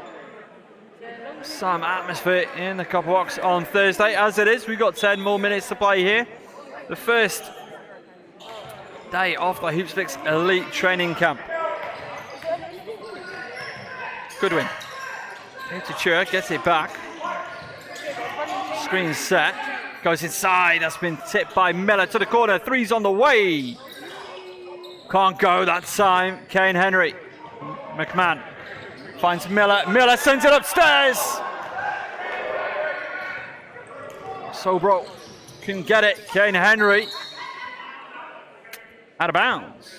some atmosphere in the Copper Box on Thursday. As it is, we've got 10 more minutes to play here. The first day of the Hoopsfix Elite training camp. Goodwin. Here to Tchouya, gets it back. Screen set. Goes inside, that's been tipped by Miller to the corner. Three's on the way. Can't go that time. Kayne Henry. McMahon finds Miller. Miller sends it upstairs. Sobro can get it. Kayne Henry out of bounds.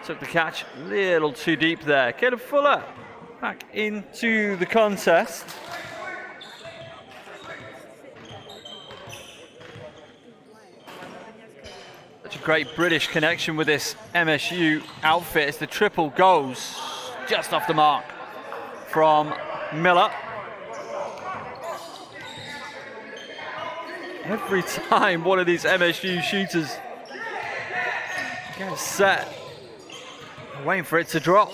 Took the catch a little too deep there. Caleb Fuller back into the contest. Such a great British connection with this MSU outfit as the triple goes just off the mark from Miller. Every time one of these MSU shooters gets set, waiting for it to drop.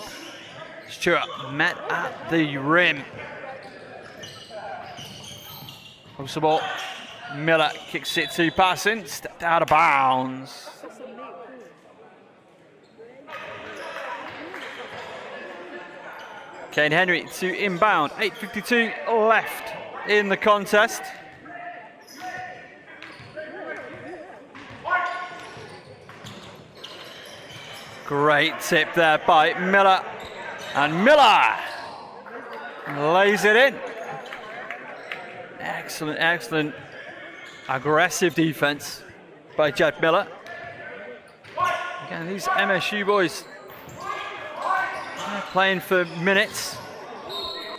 Tchouya met at the rim. Post the ball. Miller kicks it to passing, stepped out of bounds. Kayne Henry to inbound, 8:52 left in the contest. Great tip there by Miller. And Miller lays it in. Excellent, excellent, aggressive defense by Jed Miller. Again, these MSU boys, they're playing for minutes.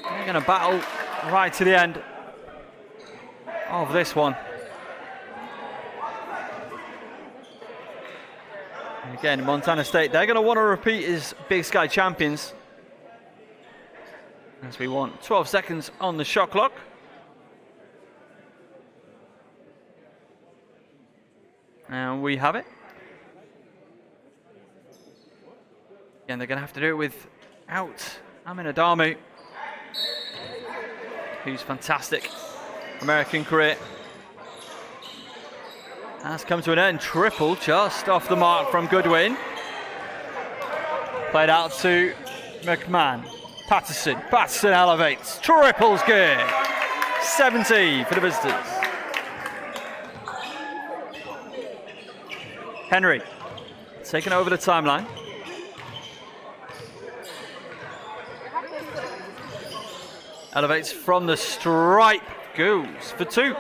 They're going to battle right to the end of this one. And again, Montana State, they're going to want to repeat as Big Sky champions, as we want 12 seconds on the shot clock. And we have it. Again, they're going to have to do it without Amin Adamu, whose fantastic American career has come to an end. Triple just off the mark from Goodwin. Played out to McMahon. Patterson elevates. Triple's good. 70 for the visitors. Henry taking over the timeline. Elevates from the stripe. Goes for two.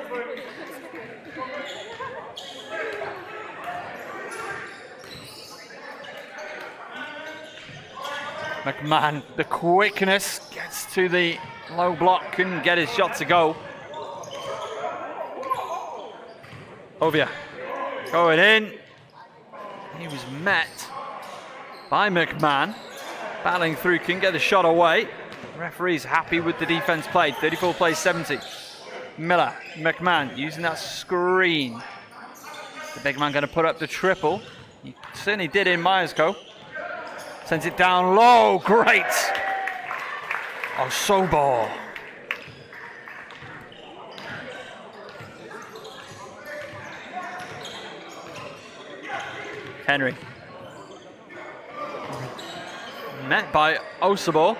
McMahon, the quickness, gets to the low block, couldn't get his shot to go. Ovia going in. He was met by McMahon. Battling through, can get the shot away. The referee's happy with the defense played. 34 plays 70. Miller, McMahon using that screen. The big man going to put up the triple. He certainly did in Myersco. Sends it down low, great. Oh, so ball. Henry. Met by Osabo.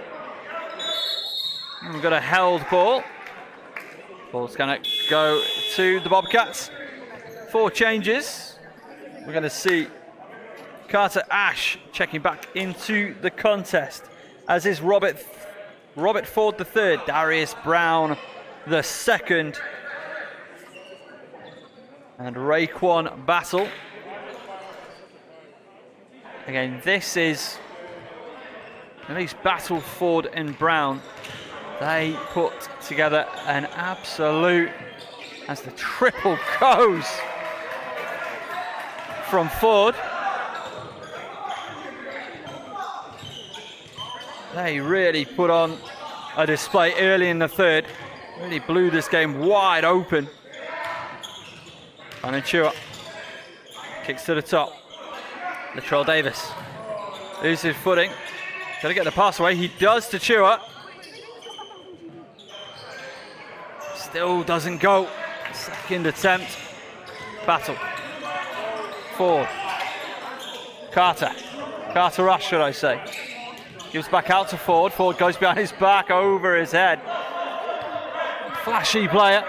We've got a held ball. Ball's gonna go to the Bobcats. 4 changes. We're gonna see Carter Ash checking back into the contest, as is Robert Ford III, Darius Brown the second, and Raekwon Battle. Again, this is at least Battle, Ford and Brown. They put together an absolute, as the triple goes from Ford. They really put on a display early in the third. Really blew this game wide open. And Tchouya kicks to the top. Latrell Davis loses his footing. Got to get the pass away. He does to Tchouya. Still doesn't go. Second attempt. Battle. Ford. Carter Rush, should I say. Gives back out to Ford. Ford goes behind his back, over his head. Flashy player.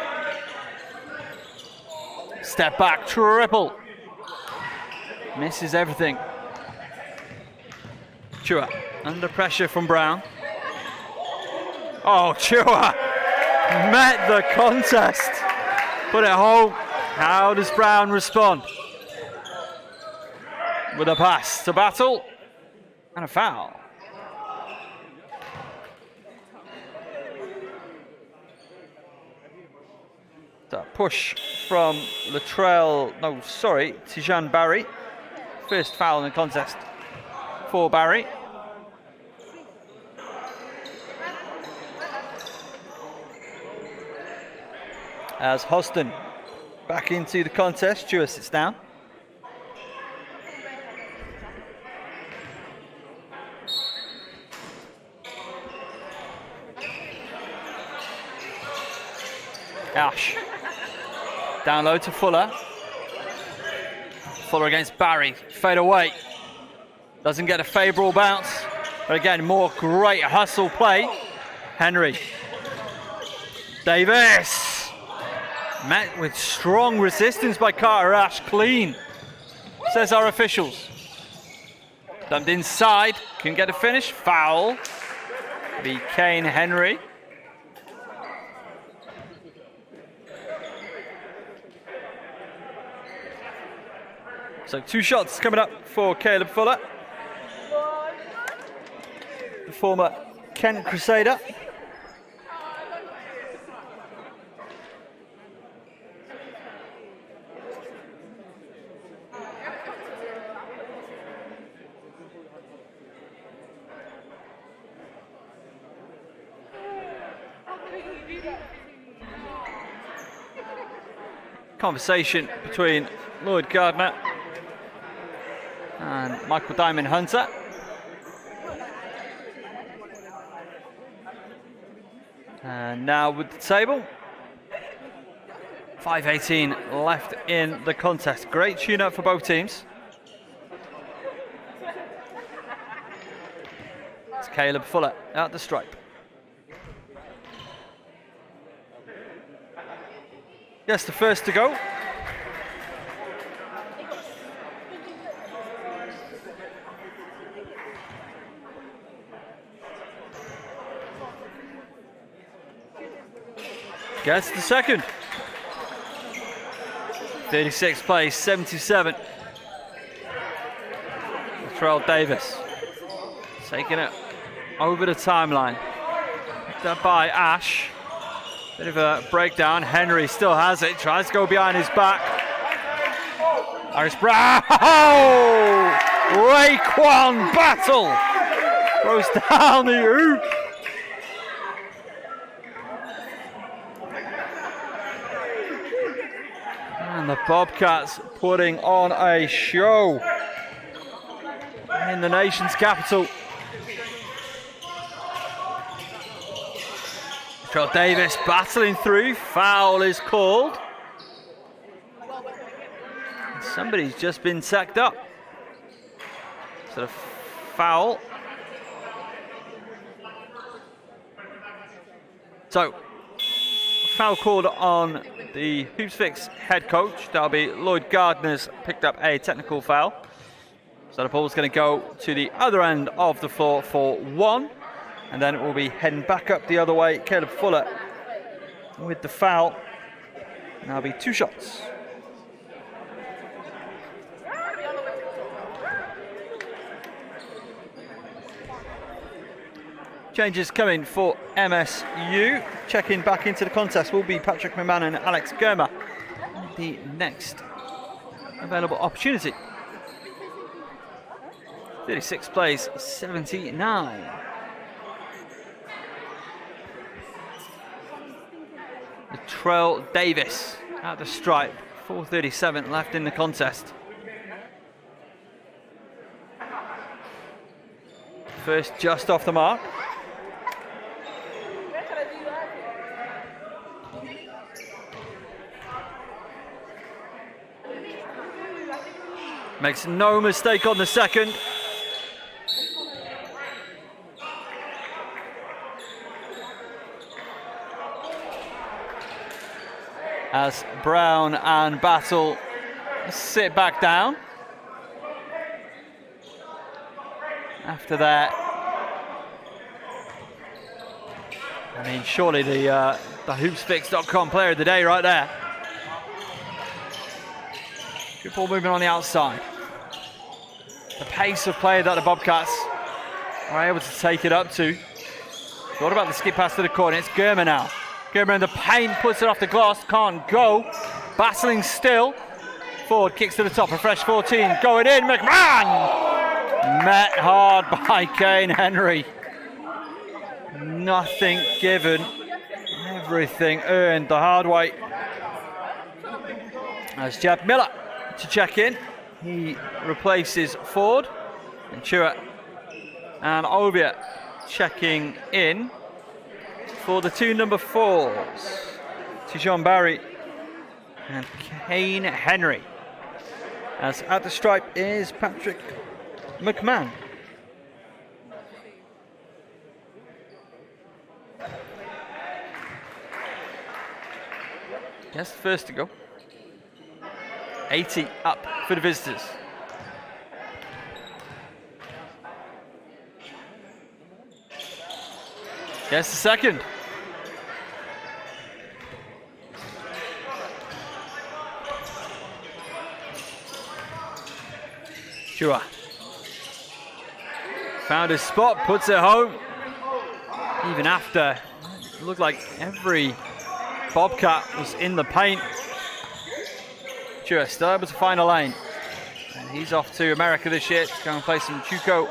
Step back, triple. Misses everything. Tchouya under pressure from Brown. Oh, Tchouya met the contest. Put it home. How does Brown respond? With a pass to Battle and a foul. That push from Tijan Barrie. First foul in the contest for Barrie. As Hosten Back into the contest, Tchouya sits down. Ash. Down low to Fuller. Fuller against Barrie. Fade away. Doesn't get a favourable bounce. But again, more great hustle play. Henry. Davis. Met with strong resistance by Carter Ash. Clean, says our officials. Dumped inside. Can get a finish. Foul. Be Kayne Henry. So 2 shots coming up for Caleb Fuller, the former Kent Crusader. Conversation between Lloyd Gardner and Michael Diamond Hunter. And now with the table, 5:18 left in the contest. Great tune-up for both teams. It's Caleb Fuller at the stripe. Yes, the first to go. Gets the second. 36 plays, 77. Latrell Davis taking it over the timeline. Picked up by Ash. Bit of a breakdown. Henry still has it. Tries to go behind his back. Harris Brown. Raekwon battle. Goes down the hoop. And the Bobcats putting on a show in the nation's capital. Latrell Davis battling through. Foul is called. Somebody's just been sacked up. Sort of foul. So, foul called on the Hoopsfix head coach. That'll be Lloyd Gardner's picked up a technical foul. So the ball's going to go to the other end of the floor for 1. And then it will be heading back up the other way. Caleb Fuller with the foul. And that'll be 2 shots. Changes coming for MSU. Checking back into the contest will be Patrick McMahon and Alex Germer. The next available opportunity. 36 plays, 79. Latrell Davis at the stripe. 4:37 left in the contest. First just off the mark. Makes no mistake on the second. As Brown and Battle sit back down. After that, I mean, surely the Hoopsfix.com player of the day right there. Good ball movement on the outside. The pace of play that the Bobcats are able to take it up to. What about the skip pass to the corner? It's Germer now. Germer in the paint, puts it off the glass, can't go. Battling still. Forward kicks to the top, a fresh 14. Going in, McMahon! Met hard by Kayne Henry. Nothing given, everything earned the hard way. As Jeb Miller to check in. He replaces Ford. And Tchouya and Ovia checking in for the two number 4s. Tijan Barrie and Kayne Henry. As at the stripe is Patrick McMahon. Yes, the first to go. 80 up for the visitors. Yes, the second. Tchouya. Found his spot, puts it home. Even after, it looked like every Bobcat was in the paint. Tchouya still able to find a lane. And he's off to America this year to go and play some Chuko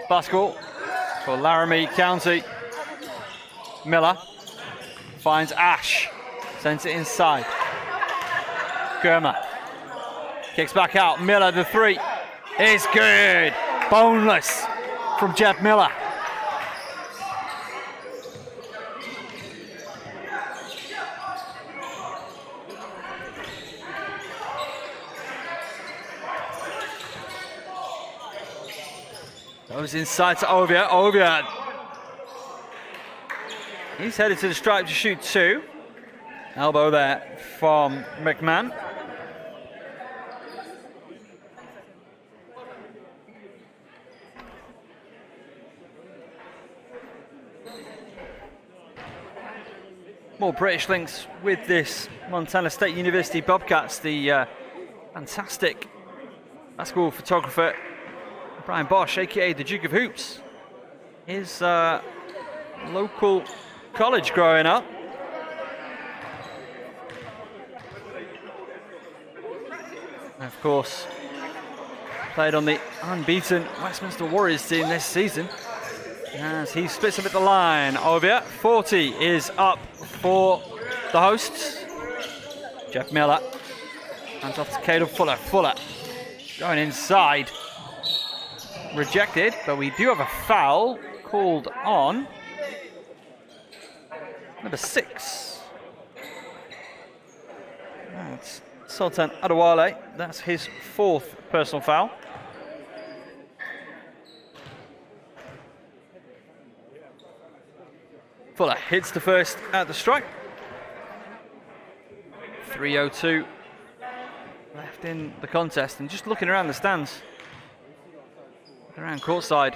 basketball for Laramie County. Miller finds Ash, sends it inside. Germa kicks back out. Miller, the three is good. Boneless from Jeb Miller. Goes inside to Ovia. Ovia. He's headed to the stripe to shoot 2. Elbow there from McMahon. More British links with this Montana State University Bobcats. The fantastic basketball photographer Brian Bosch, aka the Duke of Hoops, his local college growing up. And of course, played on the unbeaten Westminster Warriors team this season. As he splits up at the line, Ovia, 40 is up for the hosts. Jeff Miller hands off to Caden Fuller. Fuller going inside. Rejected, but we do have a foul called on number 6. That's Sultan Adewale. That's his 4th personal foul. Fuller hits the first at the strike. 3:02 left in the contest, and just looking around the stands, around courtside,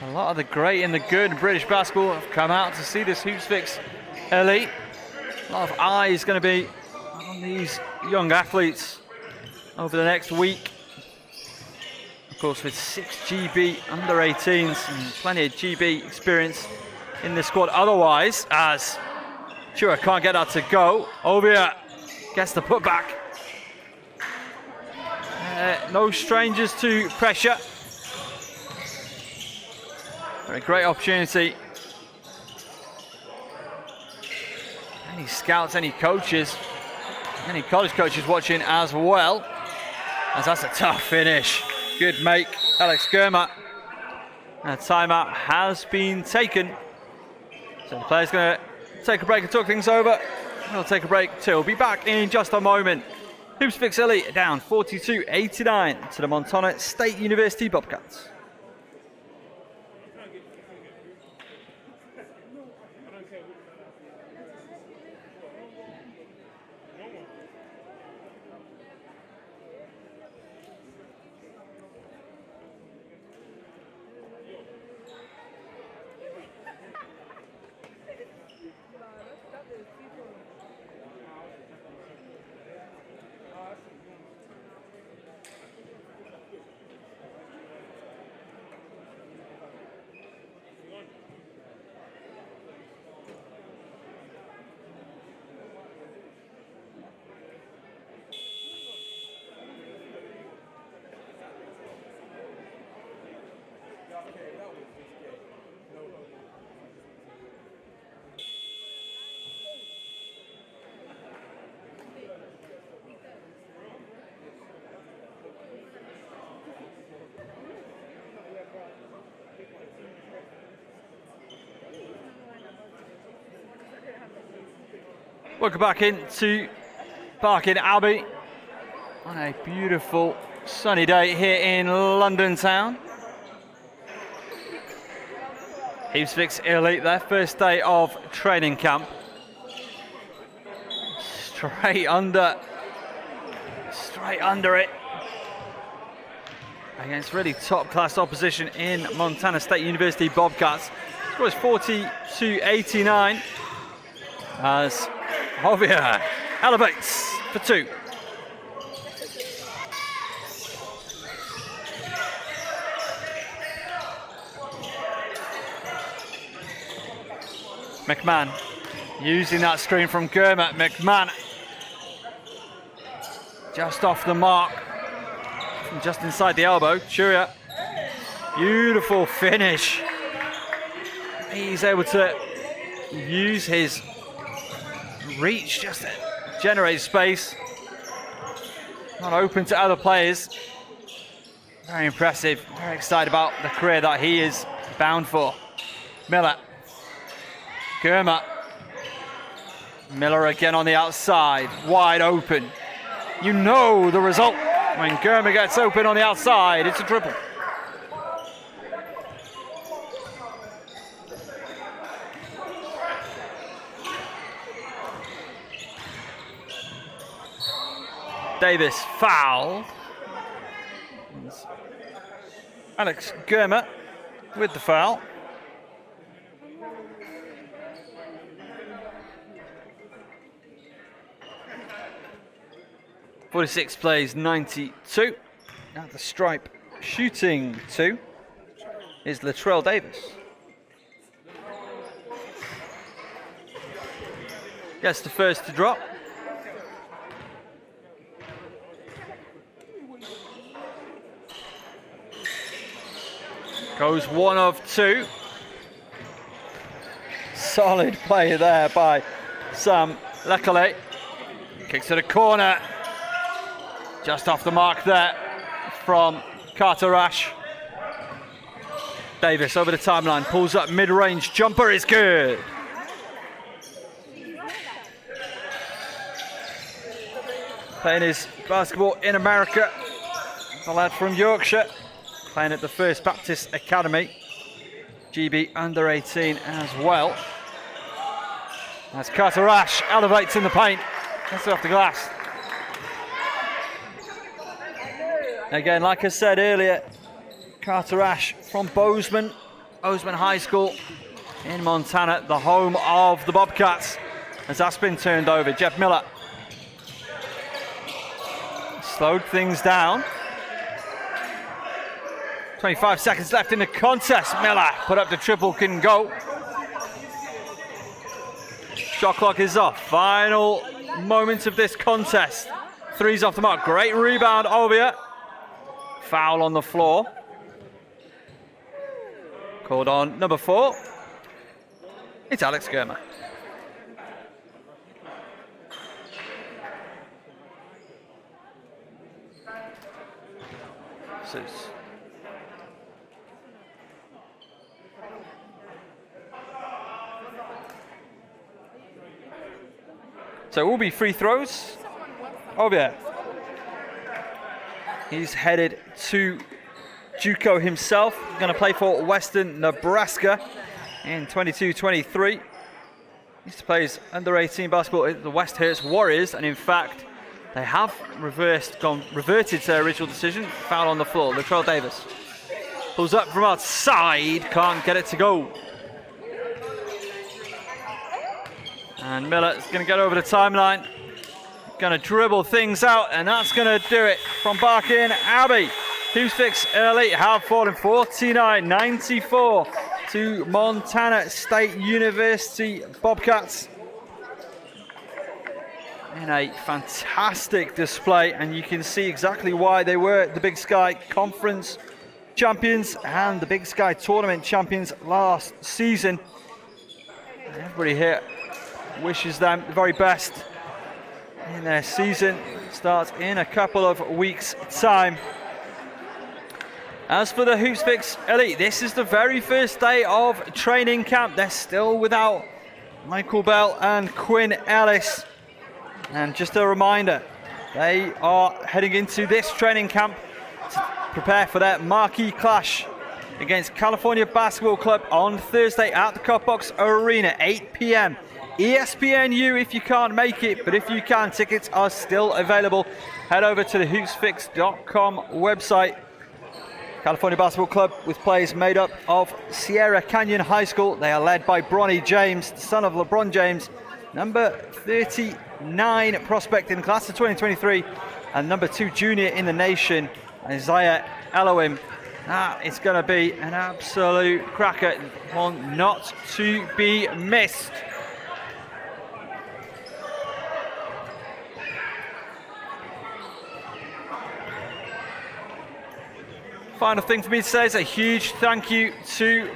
a lot of the great and the good in British basketball have come out to see this Hoopsfix Elite. A lot of eyes going to be on these young athletes over the next week. Of course, with 6 GB under 18s and plenty of GB experience in this squad otherwise, as Tchouya can't get that to go. Ovia gets the putback. No strangers to pressure. A great opportunity. Any scouts, any coaches, any college coaches watching as well, as that's a tough finish. Good make, Alex Germa. And a timeout has been taken. So the player's going to take a break and talk things over. We'll take a break too. We'll be back in just a moment. Hoopsfix Elite down 42-89 to the Montana State University Bobcats. Welcome back into Barking Abbey on a beautiful sunny day here in London town. Hoopsfix Elite, their first day of training camp. Straight under it. Against really top class opposition in Montana State University Bobcats. Score is 42-89 as Ovia elevates for 2. McMahon using that screen from Gurma. McMahon just off the mark, from just inside the elbow. Tchouya, beautiful finish. He's able to use his reach just to generate space. Not open to other players. Very impressive. Very excited about the career that he is bound for. Miller. Gurma. Miller again on the outside. Wide open. You know the result when Gurma gets open on the outside. It's a triple. Davis foul. Alex Gurma with the foul. .46 plays 92. At the stripe, shooting 2 is Latrell Davis. Gets the first to drop. Goes 1 of 2. Solid play there by Sam Lekale. Kicks to the corner. Just off the mark there from Carter Rash. Davis over the timeline, pulls up mid-range, jumper is good. Playing his basketball in America. The lad from Yorkshire, playing at the First Baptist Academy. GB under 18 as well. As Carter Rash elevates in the paint, gets it off the glass. Again, like I said earlier, Carter Rash from Bozeman High School in Montana, the home of the Bobcats, as that's been turned over. Jeff Miller slowed things down. 25 seconds left in the contest. Miller put up the triple, couldn't go. Shot clock is off. Final moments of this contest. 3's off the mark. Great rebound, Ovia. Foul on the floor. Called on number 4. It's Alex Gurma. So it will be free throws. Ovia. He's headed to JUCO himself. He's going to play for Western Nebraska in 22-23. He used to play his under-18 basketball at the West Hertz Warriors, and in fact, they have reverted to their original decision. Foul on the floor. Latrell Davis pulls up from outside, can't get it to go. And Miller is going to get over the timeline. Going to dribble things out, and that's going to do it from Barking Abbey. Hoopsfix Elite have fallen 49-94 to Montana State University Bobcats in a fantastic display, and you can see exactly why they were the Big Sky Conference champions and the Big Sky Tournament champions last season. Everybody here wishes them the very best in their season. Starts in a couple of weeks' time. As for the Hoopsfix Elite, this is the very first day of training camp. They're still without Michael Belle and Quinn Ellis. And just a reminder, they are heading into this training camp to prepare for their marquee clash against California Basketball Club on Thursday at the Copbox Arena, 8 p.m. ESPNU if you can't make it, but if you can, tickets are still available. Head over to the hoopsfix.com website. California Basketball Club with players made up of Sierra Canyon High School. They are led by Bronny James, the son of LeBron James, number 39 prospect in the class of 2023, and number 2 junior in the nation, Isaiah Elohim. It's going to be an absolute cracker, one not to be missed. Final thing for me to say is a huge thank you to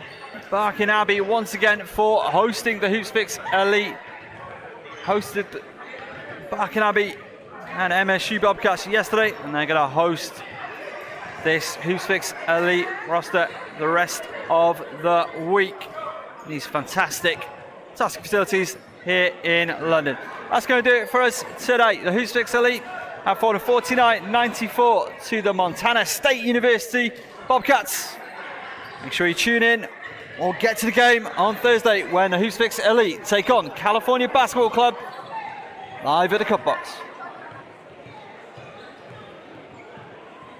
Barking Abbey once again for hosting the Hoopsfix Elite. Hosted Barking Abbey and MSU Bobcats yesterday, and they're going to host this Hoopsfix Elite roster the rest of the week. These fantastic facilities here in London. That's going to do it for us today. The Hoopsfix Elite have fallen 49-94 to the Montana State University Bobcats. Make sure you tune in or get to the game on Thursday when the Hoopsfix Elite take on California Basketball Club live at the Cup Box.